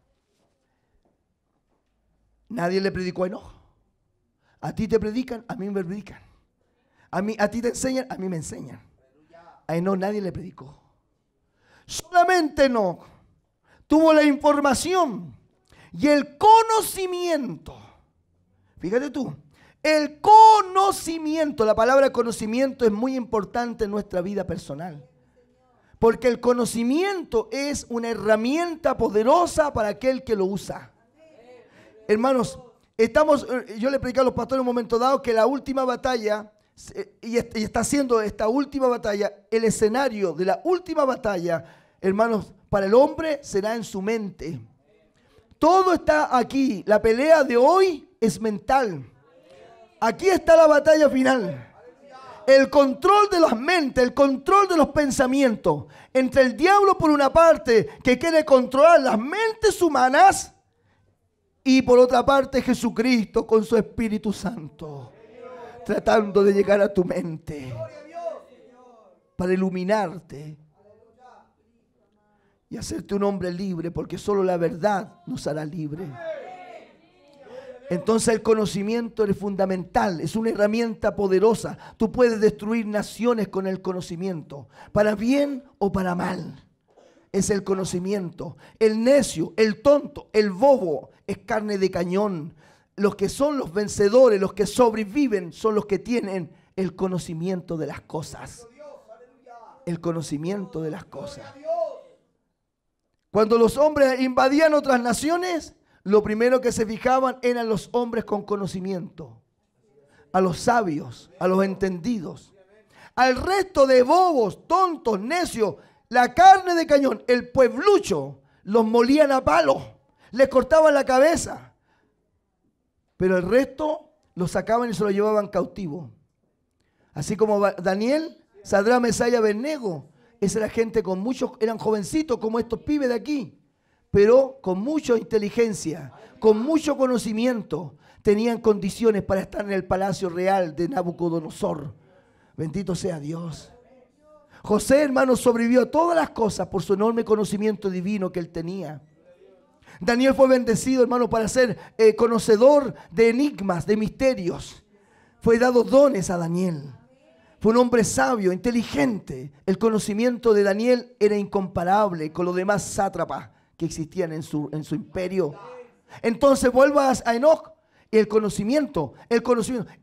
Nadie le predicó a Enoc. A ti te predican, a mí me predican. A ti te enseñan, a mí me enseñan. A Enoc nadie le predicó. Solamente Enoc tuvo la información y el conocimiento. Fíjate tú. El conocimiento, la palabra conocimiento es muy importante en nuestra vida personal. Porque el conocimiento es una herramienta poderosa para aquel que lo usa. Hermanos, yo le predicé a los pastores en un momento dado que la última batalla, y está siendo esta última batalla, el escenario de la última batalla, hermanos, para el hombre será en su mente. Todo está aquí. La pelea de hoy es mental. Aquí está la batalla final. El control de las mentes, el control de los pensamientos. Entre el diablo por una parte, que quiere controlar las mentes humanas, y por otra parte Jesucristo con su Espíritu Santo, tratando de llegar a tu mente para iluminarte y hacerte un hombre libre, porque solo la verdad nos hará libre. Entonces el conocimiento es fundamental, es una herramienta poderosa. Tú puedes destruir naciones con el conocimiento, para bien o para mal. Es el conocimiento. El necio, el tonto, el bobo es carne de cañón. Los que son los vencedores, los que sobreviven, son los que tienen el conocimiento de las cosas. El conocimiento de las cosas. Cuando los hombres invadían otras naciones, lo primero que se fijaban eran los hombres con conocimiento, a los sabios, a los entendidos. Al resto de bobos, tontos, necios, la carne de cañón, el pueblucho, los molían a palos, les cortaban la cabeza. Pero el resto los sacaban y se los llevaban cautivo. Así como Daniel, Sadrach, Mesach y Abednego. Esa era gente con muchos, eran jovencitos como estos pibes de aquí, pero con mucha inteligencia, con mucho conocimiento. Tenían condiciones para estar en el palacio real de Nabucodonosor. Bendito sea Dios. José, hermano, sobrevivió a todas las cosas por su enorme conocimiento divino que él tenía. Daniel fue bendecido, hermano, para ser conocedor de enigmas, de misterios. Fue dado dones a Daniel. Fue un hombre sabio, inteligente. El conocimiento de Daniel era incomparable con los demás sátrapas que existían en su imperio. Entonces vuelvas a Enoc. El conocimiento.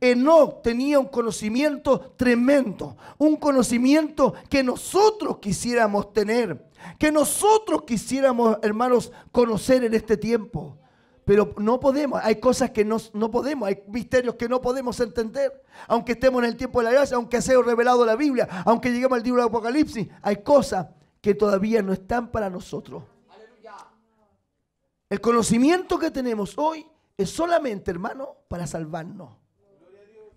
Enoc tenía un conocimiento tremendo. Un conocimiento que nosotros quisiéramos tener. Que nosotros quisiéramos, hermanos, conocer en este tiempo. Pero no podemos. Hay cosas que no podemos. Hay misterios que no podemos entender. Aunque estemos en el tiempo de la gracia, aunque sea revelado la Biblia, aunque lleguemos al libro de Apocalipsis, hay cosas que todavía no están para nosotros. El conocimiento que tenemos hoy es solamente, hermano, para salvarnos.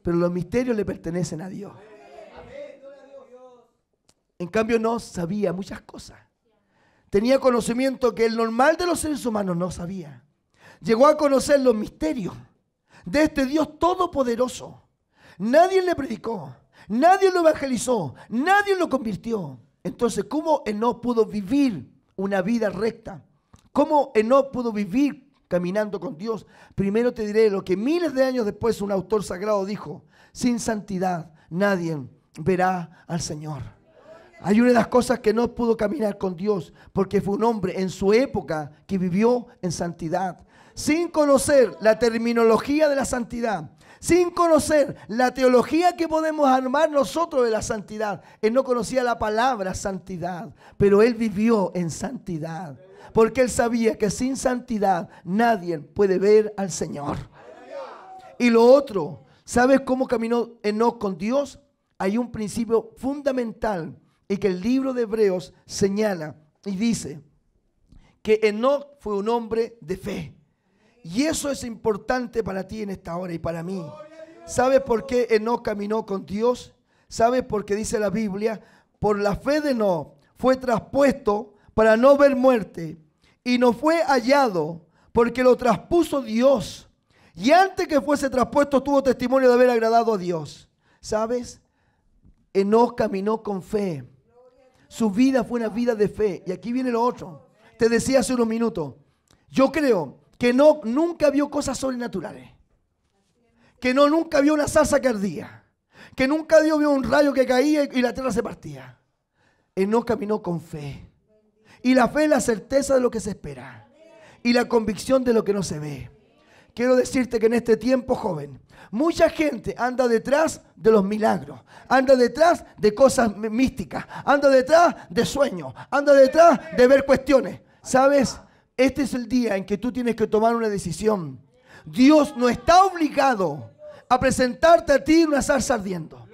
Pero los misterios le pertenecen a Dios. En cambio, no sabía muchas cosas. Tenía conocimiento que el normal de los seres humanos no sabía. Llegó a conocer los misterios de este Dios todopoderoso. Nadie le predicó, nadie lo evangelizó, nadie lo convirtió. Entonces, ¿cómo Enoc pudo vivir una vida recta? ¿Cómo Enoc pudo vivir caminando con Dios? Primero te diré lo que miles de años después un autor sagrado dijo: sin santidad nadie verá al Señor. Hay una de las cosas que no pudo caminar con Dios porque fue un hombre en su época que vivió en santidad, sin conocer la terminología de la santidad, sin conocer la teología que podemos armar nosotros de la santidad. Él no conocía la palabra santidad, pero él vivió en santidad. Porque él sabía que sin santidad nadie puede ver al Señor. Y lo otro, ¿sabes cómo caminó Enoc con Dios? Hay un principio fundamental y que el libro de Hebreos señala y dice que Enoc fue un hombre de fe. Y eso es importante para ti en esta hora y para mí. ¿Sabes por qué Enoc caminó con Dios? ¿Sabes por qué dice la Biblia? Por la fe de Enoc fue traspuesto para no ver muerte, y no fue hallado porque lo traspuso Dios. Y antes que fuese traspuesto tuvo testimonio de haber agradado a Dios. ¿Sabes? Enoc caminó con fe. Su vida fue una vida de fe. Y aquí viene lo otro. Te decía hace unos minutos. Yo creo que Enoc nunca vio cosas sobrenaturales. Que nunca vio una zarza que ardía. Que nunca vio un rayo que caía y la tierra se partía. Enoc caminó con fe. Y la fe es la certeza de lo que se espera. Y la convicción de lo que no se ve. Quiero decirte que en este tiempo, joven, mucha gente anda detrás de los milagros. Anda detrás de cosas místicas. Anda detrás de sueños. Anda detrás de ver cuestiones. ¿Sabes? Este es el día en que tú tienes que tomar una decisión. Dios no está obligado a presentarte a ti una zarza ardiendo.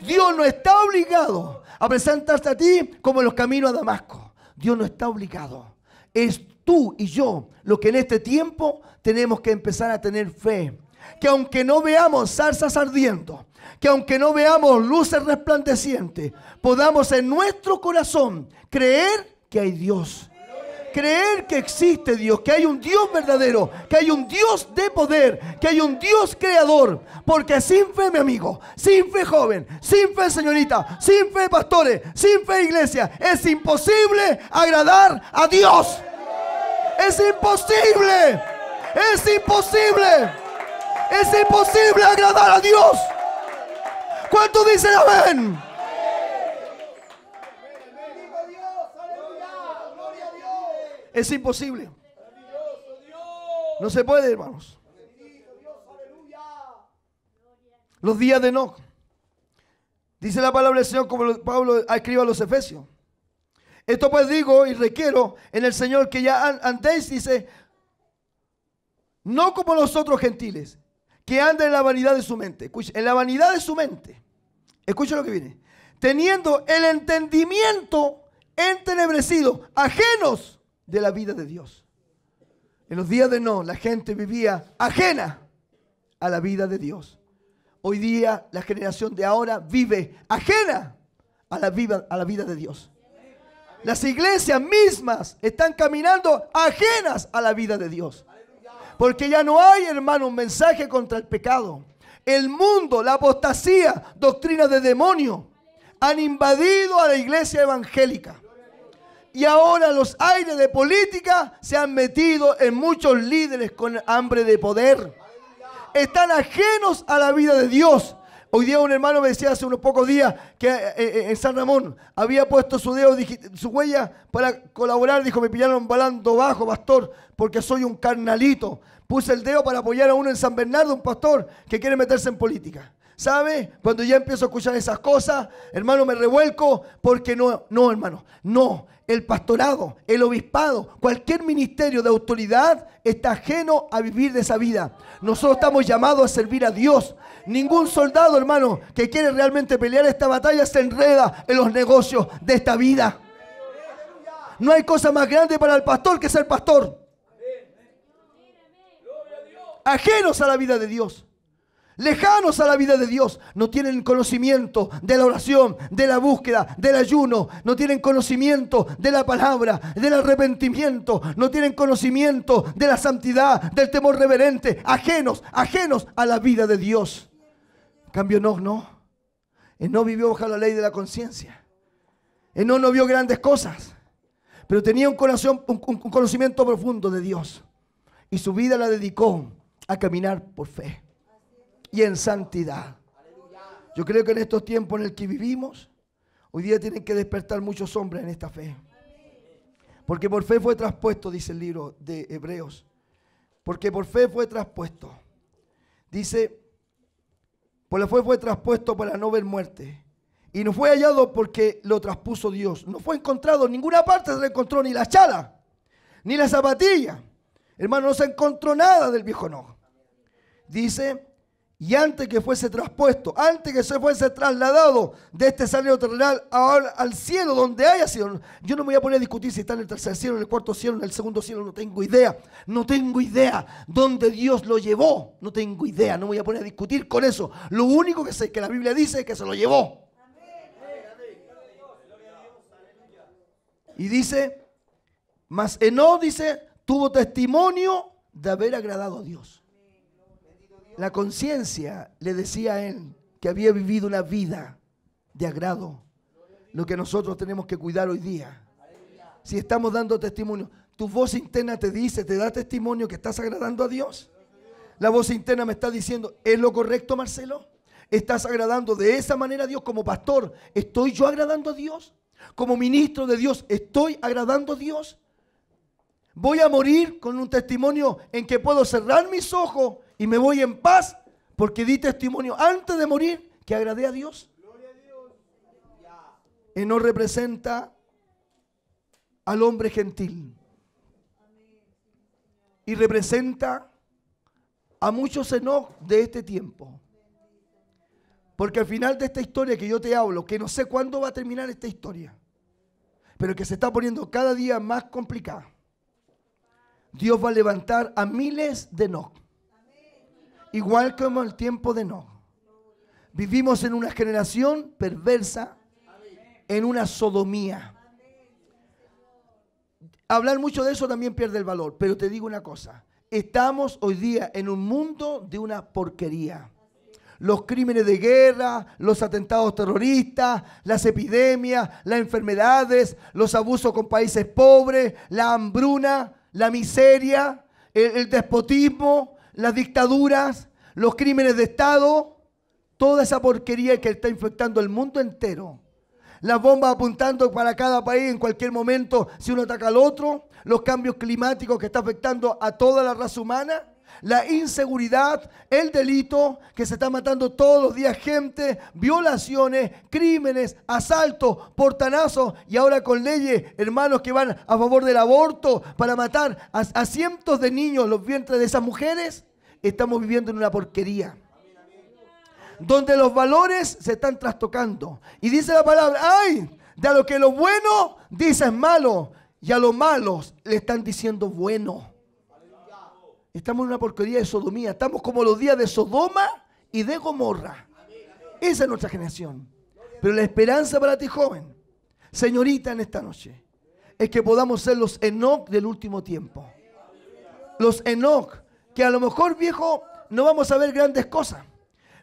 Dios no está obligado a presentarte a ti como en los caminos a Damasco. Dios no está obligado. Es tú y yo lo que en este tiempo tenemos que empezar a tener fe. Que aunque no veamos zarzas ardiendo, que aunque no veamos luces resplandecientes, podamos en nuestro corazón creer que hay Dios. Creer que existe Dios, que hay un Dios verdadero, que hay un Dios de poder, que hay un Dios creador. Porque sin fe, mi amigo, sin fe, joven, sin fe, señorita, sin fe, pastores, sin fe, iglesia, es imposible agradar a Dios. Es imposible. Es imposible. Es imposible agradar a Dios. ¿Cuántos dicen amén? Es imposible. No se puede, hermanos. Los días de Enoc. Dice la palabra del Señor como Pablo escribe a los Efesios. Esto pues digo y requiero en el Señor que ya andéis, dice, no como los otros gentiles, que anden en la vanidad de su mente. Escucha, en la vanidad de su mente. Escucha lo que viene. Teniendo el entendimiento entenebrecido, ajenos de la vida de Dios. En los días de Enoc, la gente vivía ajena a la vida de Dios. Hoy día la generación de ahora vive ajena a la vida de Dios. Las iglesias mismas están caminando ajenas a la vida de Dios. Porque ya no hay, hermano, un mensaje contra el pecado. El mundo, la apostasía, doctrina de demonio, han invadido a la iglesia evangélica. Y ahora los aires de política se han metido en muchos líderes con hambre de poder. Están ajenos a la vida de Dios. Hoy día un hermano me decía hace unos pocos días que en San Ramón había puesto su dedo, su huella para colaborar. Dijo, me pillaron balando bajo, pastor, porque soy un carnalito. Puse el dedo para apoyar a uno en San Bernardo, un pastor que quiere meterse en política. ¿Sabe? Cuando ya empiezo a escuchar esas cosas, hermano, me revuelco porque no, hermano, no. El pastorado, el obispado, cualquier ministerio de autoridad está ajeno a vivir de esa vida. Nosotros estamos llamados a servir a Dios. Ningún soldado, hermano, que quiere realmente pelear esta batalla se enreda en los negocios de esta vida. No hay cosa más grande para el pastor que ser pastor. Ajenos a la vida de Dios. Lejanos a la vida de Dios. No tienen conocimiento de la oración, de la búsqueda, del ayuno. No tienen conocimiento de la palabra, del arrepentimiento. No tienen conocimiento de la santidad, del temor reverente. Ajenos a la vida de Dios. En cambio, no. Él no vivió bajo la ley de la conciencia. Él no vio grandes cosas. Pero tenía un conocimiento profundo de Dios. Y su vida la dedicó a caminar por fe y en santidad. Yo creo que en estos tiempos en el que vivimos, hoy día tienen que despertar muchos hombres en esta fe. Porque por fe fue traspuesto, dice el libro de Hebreos. Porque por fe fue traspuesto. Dice, por la fe fue traspuesto para no ver muerte. Y no fue hallado porque lo traspuso Dios. No fue encontrado en ninguna parte, se le encontró ni la chala, ni la zapatilla. Hermano, no se encontró nada del viejo Enoc. Dice, y antes que fuese traspuesto, antes que se fuese trasladado de este salario terrenal ahora al cielo donde haya sido. Yo no me voy a poner a discutir si está en el tercer cielo, en el cuarto cielo, en el segundo cielo, no tengo idea. No tengo idea dónde Dios lo llevó. No tengo idea, no me voy a poner a discutir con eso. Lo único que sé que la Biblia dice es que se lo llevó. Y dice, mas Enoc, dice, tuvo testimonio de haber agradado a Dios. La conciencia le decía a él que había vivido una vida de agrado. Lo que nosotros tenemos que cuidar hoy día. Si estamos dando testimonio, tu voz interna te dice, te da testimonio que estás agradando a Dios. La voz interna me está diciendo, ¿es lo correcto, Marcelo? ¿Estás agradando de esa manera a Dios como pastor? ¿Estoy yo agradando a Dios? Como ministro de Dios, ¿estoy agradando a Dios? Voy a morir con un testimonio en que puedo cerrar mis ojos y me voy en paz porque di testimonio antes de morir que agradé a Dios. Enoc representa al hombre gentil y representa a muchos Enoc de este tiempo. Porque al final de esta historia que yo te hablo, que no sé cuándo va a terminar esta historia, pero que se está poniendo cada día más complicada, Dios va a levantar a miles de Enoc. Igual como el tiempo de Enoc. Vivimos en una generación perversa, en una sodomía. Hablar mucho de eso también pierde el valor, pero te digo una cosa. Estamos hoy día en un mundo de una porquería. Los crímenes de guerra, los atentados terroristas, las epidemias, las enfermedades, los abusos con países pobres, la hambruna, la miseria, el despotismo, las dictaduras, los crímenes de Estado, toda esa porquería que está infectando el mundo entero. Las bombas apuntando para cada país en cualquier momento si uno ataca al otro, los cambios climáticos que está afectando a toda la raza humana, la inseguridad, el delito que se está matando todos los días gente, violaciones, crímenes, asaltos, portanazos y ahora con leyes, hermanos, que van a favor del aborto para matar a cientos de niños los vientres de esas mujeres. Estamos viviendo en una porquería donde los valores se están trastocando y dice la palabra, ¡ay! De a lo que lo bueno dice es malo y a los malos le están diciendo bueno. Estamos en una porquería de sodomía. Estamos como los días de Sodoma y de Gomorra. Esa es nuestra generación. Pero la esperanza para ti, joven, señorita, en esta noche, es que podamos ser los Enoc del último tiempo. Los Enoc, que a lo mejor, viejo, no vamos a ver grandes cosas.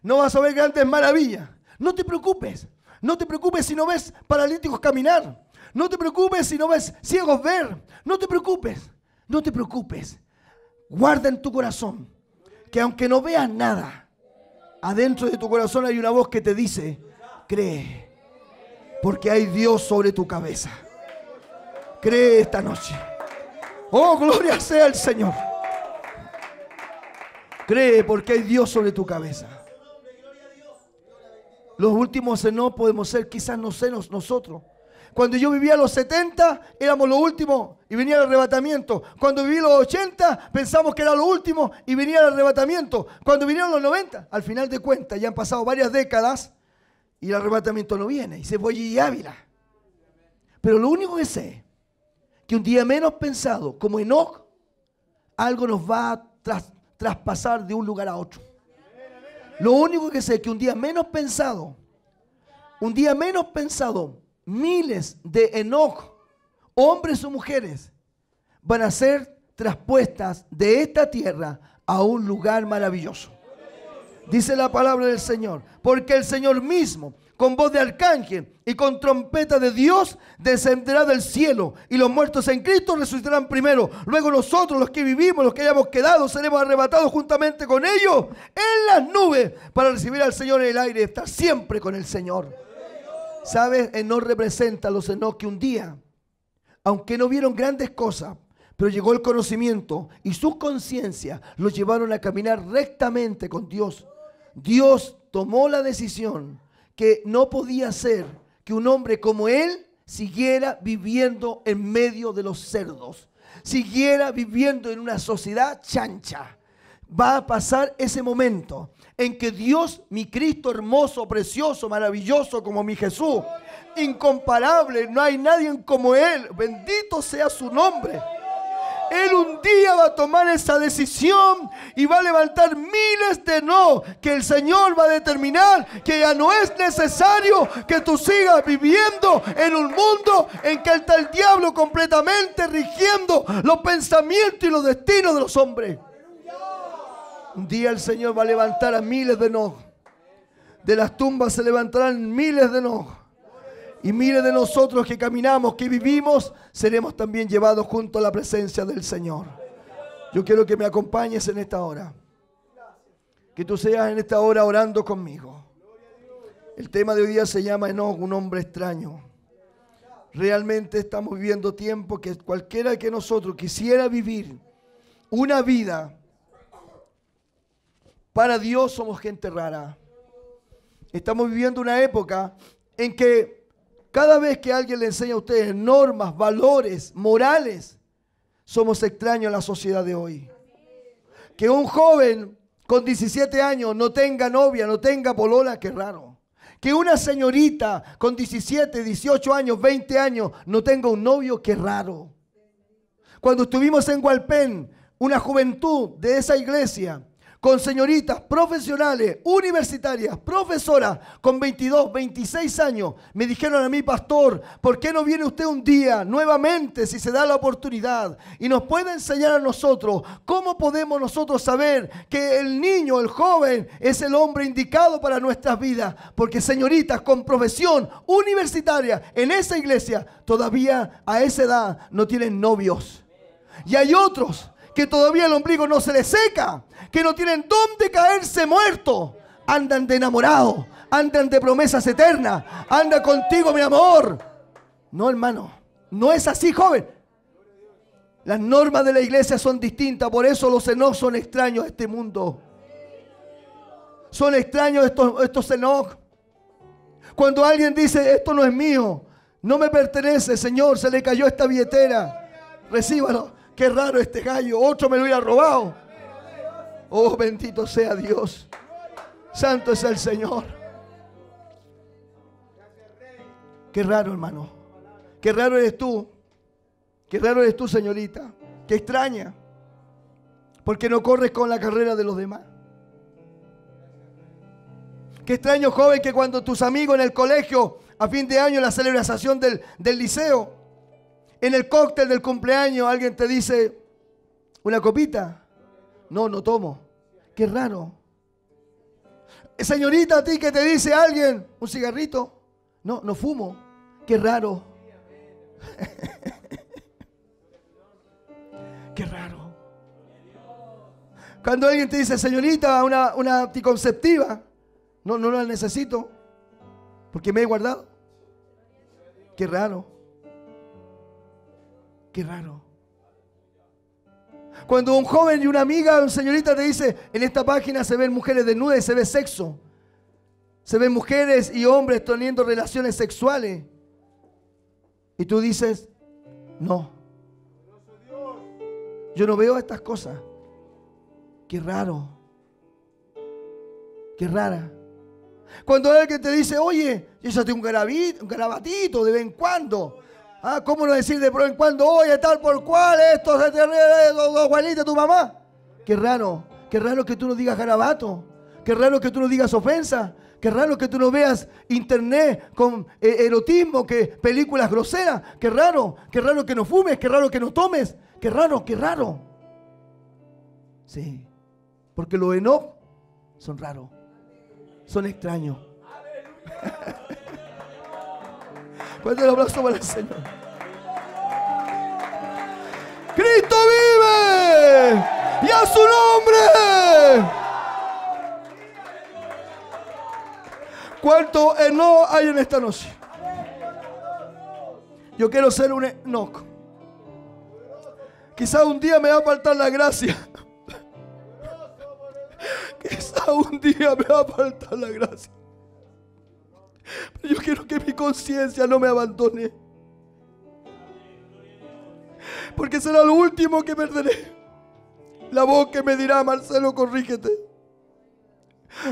No vas a ver grandes maravillas. No te preocupes. No te preocupes si no ves paralíticos caminar. No te preocupes si no ves ciegos ver. No te preocupes. No te preocupes. Guarda en tu corazón que aunque no veas nada, adentro de tu corazón hay una voz que te dice, cree, porque hay Dios sobre tu cabeza. Cree esta noche. Oh, gloria sea al Señor. Cree porque hay Dios sobre tu cabeza. Los últimos no podemos ser, quizás no sé nosotros. Cuando yo vivía a los 70, éramos los últimos y venía el arrebatamiento. Cuando viví los 80, pensamos que era lo último y venía el arrebatamiento. Cuando vinieron los 90, al final de cuentas, ya han pasado varias décadas y el arrebatamiento no viene. Y se fue allí Ávila. Pero lo único que sé, que un día menos pensado, como Enoc, algo nos va a traspasar de un lugar a otro. Lo único que sé es que un día menos pensado, miles de Enoc, hombres o mujeres, van a ser traspuestas de esta tierra a un lugar maravilloso. Dice la palabra del Señor, porque el Señor mismo, con voz de arcángel y con trompeta de Dios, descenderá del cielo, y los muertos en Cristo resucitarán primero. Luego nosotros, los que vivimos, los que hayamos quedado, seremos arrebatados juntamente con ellos en las nubes para recibir al Señor en el aire y estar siempre con el Señor. ¿Sabes? Enoc representa a los Enoc que un día, aunque no vieron grandes cosas, pero llegó el conocimiento y sus conciencias los llevaron a caminar rectamente con Dios. Dios tomó la decisión que no podía ser que un hombre como él siguiera viviendo en medio de los cerdos, siguiera viviendo en una sociedad chancha. Va a pasar ese momento en que Dios, mi Cristo hermoso, precioso, maravilloso como mi Jesús, incomparable, no hay nadie como Él, bendito sea su nombre. Él un día va a tomar esa decisión y va a levantar miles de no, que el Señor va a determinar que ya no es necesario que tú sigas viviendo en un mundo en que está el diablo completamente rigiendo los pensamientos y los destinos de los hombres. Un día el Señor va a levantar a miles de no. De las tumbas se levantarán miles de no. Y miles de nosotros que caminamos, que vivimos, seremos también llevados junto a la presencia del Señor. Yo quiero que me acompañes en esta hora. Que tú seas en esta hora orando conmigo. El tema de hoy día se llama Enoc, un hombre extraño. Realmente estamos viviendo tiempos que cualquiera de nosotros quisiera vivir una vida para Dios. Somos gente rara. Estamos viviendo una época en que cada vez que alguien le enseña a ustedes normas, valores, morales, somos extraños a la sociedad de hoy. Que un joven con 17 años no tenga novia, no tenga polola, qué raro. Que una señorita con 17, 18 años, 20 años no tenga un novio, qué raro. Cuando estuvimos en Hualpén, una juventud de esa iglesia, con señoritas profesionales, universitarias, profesoras, con 22, 26 años, me dijeron a mí, pastor, ¿por qué no viene usted un día nuevamente si se da la oportunidad? Y nos puede enseñar a nosotros cómo podemos nosotros saber que el niño, el joven, es el hombre indicado para nuestras vidas. Porque señoritas con profesión universitaria en esa iglesia todavía a esa edad no tienen novios. Y hay otros que todavía el ombligo no se les seca, que no tienen dónde caerse muertos. Andan de enamorados, andan de promesas eternas, anda contigo mi amor. No, hermano, no es así, joven. Las normas de la iglesia son distintas, por eso los Enoc son extraños a este mundo. Son extraños estos Enoc. Cuando alguien dice, esto no es mío, no me pertenece, Señor, se le cayó esta billetera, recíbalo. Qué raro este gallo, otro me lo hubiera robado. Oh, bendito sea Dios. Santo es el Señor. Qué raro, hermano. Qué raro eres tú. Qué raro eres tú, señorita. Qué extraña. Porque no corres con la carrera de los demás. Qué extraño, joven, que cuando tus amigos en el colegio, a fin de año, en la celebración del liceo, en el cóctel del cumpleaños, alguien te dice, ¿una copita? No, no tomo. Qué raro. Señorita, a ti que te dice alguien, ¿un cigarrito? No, no fumo. Qué raro. Qué raro. Cuando alguien te dice, señorita, una anticonceptiva, no la necesito porque me he guardado. Qué raro. Qué raro. Cuando un joven y una amiga, una señorita te dice, en esta página se ven mujeres desnudas y se ve sexo. Se ven mujeres y hombres teniendo relaciones sexuales. Y tú dices, no. Yo no veo estas cosas. Qué raro. Qué rara. Cuando alguien te dice, oye, échate un garabatito de vez en cuando. Ah, ¿cómo no decir de vez en cuando, oye, tal por cual, esto se te ríe, Juanita, tu mamá? Qué raro que tú no digas garabato. Qué raro que tú no digas ofensa. Qué raro que tú no veas internet con erotismo, que películas groseras. Qué raro que no fumes, qué raro que no tomes. Qué raro. Sí, porque los Enoch son raros, son extraños. Fuerte el aplauso para el Señor. ¡Cristo vive! ¡Y a su nombre! ¿Cuánto Enoch hay en esta noche? Yo quiero ser un Enoch. Quizá un día me va a faltar la gracia. Quizá un día me va a faltar la gracia. Pero yo quiero que mi conciencia no me abandone. Porque será lo último que perderé. La voz que me dirá, Marcelo, corrígete.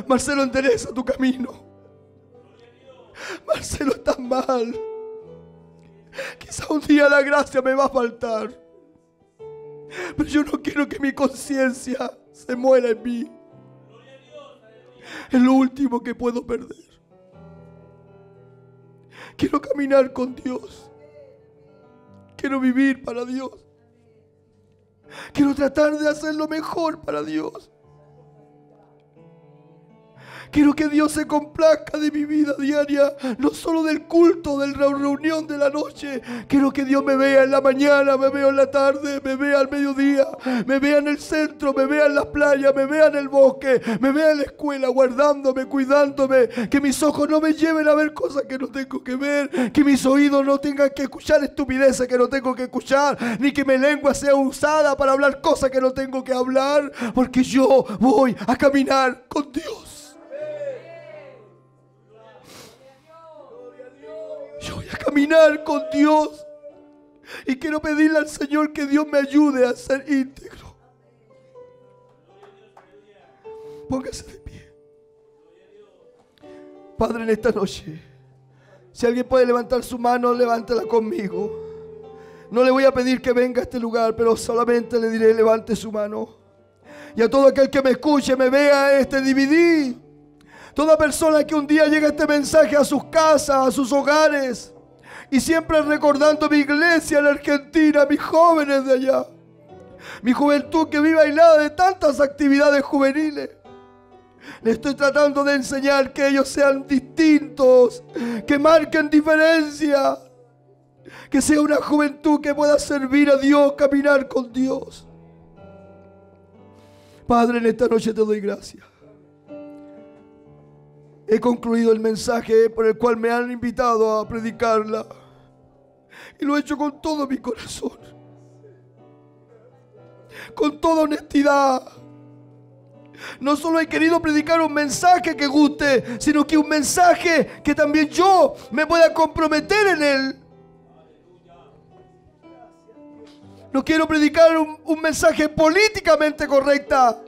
Marcelo, endereza tu camino. Marcelo, estás mal. Quizá un día la gracia me va a faltar. Pero yo no quiero que mi conciencia se muera en mí. Es lo último que puedo perder. Quiero caminar con Dios. Quiero vivir para Dios. Quiero tratar de hacer lo mejor para Dios. Quiero que Dios se complazca de mi vida diaria, no solo del culto, de la reunión de la noche. Quiero que Dios me vea en la mañana, me vea en la tarde, me vea al mediodía, me vea en el centro, me vea en las playas, me vea en el bosque, me vea en la escuela, guardándome, cuidándome. Que mis ojos no me lleven a ver cosas que no tengo que ver, que mis oídos no tengan que escuchar estupideces que no tengo que escuchar, ni que mi lengua sea usada para hablar cosas que no tengo que hablar, porque yo voy a caminar con Dios. Yo voy a caminar con Dios y quiero pedirle al Señor que Dios me ayude a ser íntegro. Póngase de pie. Padre, en esta noche, si alguien puede levantar su mano, levántala conmigo. No le voy a pedir que venga a este lugar, pero solamente le diré, levante su mano. Y a todo aquel que me escuche, me vea este DVD. Toda persona que un día llegue este mensaje a sus casas, a sus hogares, y siempre recordando mi iglesia en Argentina, mis jóvenes de allá, mi juventud que vive aislada de tantas actividades juveniles, le estoy tratando de enseñar que ellos sean distintos, que marquen diferencia, que sea una juventud que pueda servir a Dios, caminar con Dios. Padre, en esta noche te doy gracias. He concluido el mensaje por el cual me han invitado a predicarla. Y lo he hecho con todo mi corazón. Con toda honestidad. No solo he querido predicar un mensaje que guste, sino que un mensaje que también yo me pueda comprometer en él. No quiero predicar un mensaje políticamente correcta,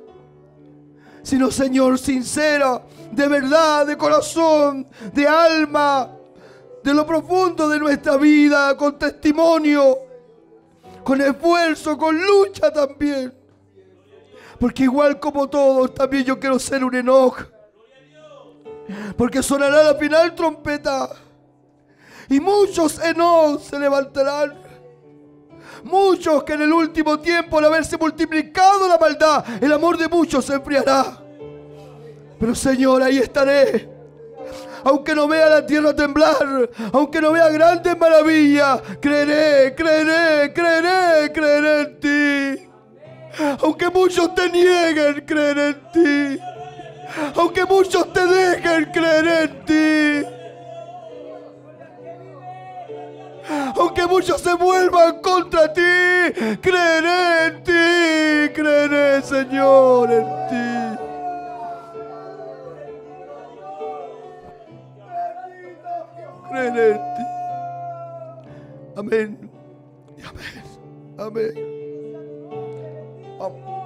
sino, Señor, sincera, de verdad, de corazón, de alma, de lo profundo de nuestra vida, con testimonio, con esfuerzo, con lucha también. Porque igual como todos, también yo quiero ser un Enoch. Porque sonará la final trompeta. Y muchos Enoc se levantarán. Muchos que en el último tiempo, al haberse multiplicado la maldad, el amor de muchos se enfriará. Pero Señor, ahí estaré. Aunque no vea la tierra temblar, aunque no vea grandes maravillas, creeré, creeré, creeré, creeré en ti. Aunque muchos te nieguen, creeré en ti. Aunque muchos te dejen, creeré en ti. Aunque muchos se vuelvan contra ti, creeré en ti. Creeré, Señor, en ti. Creeré en ti. Amén. Amén. Amén. Vamos.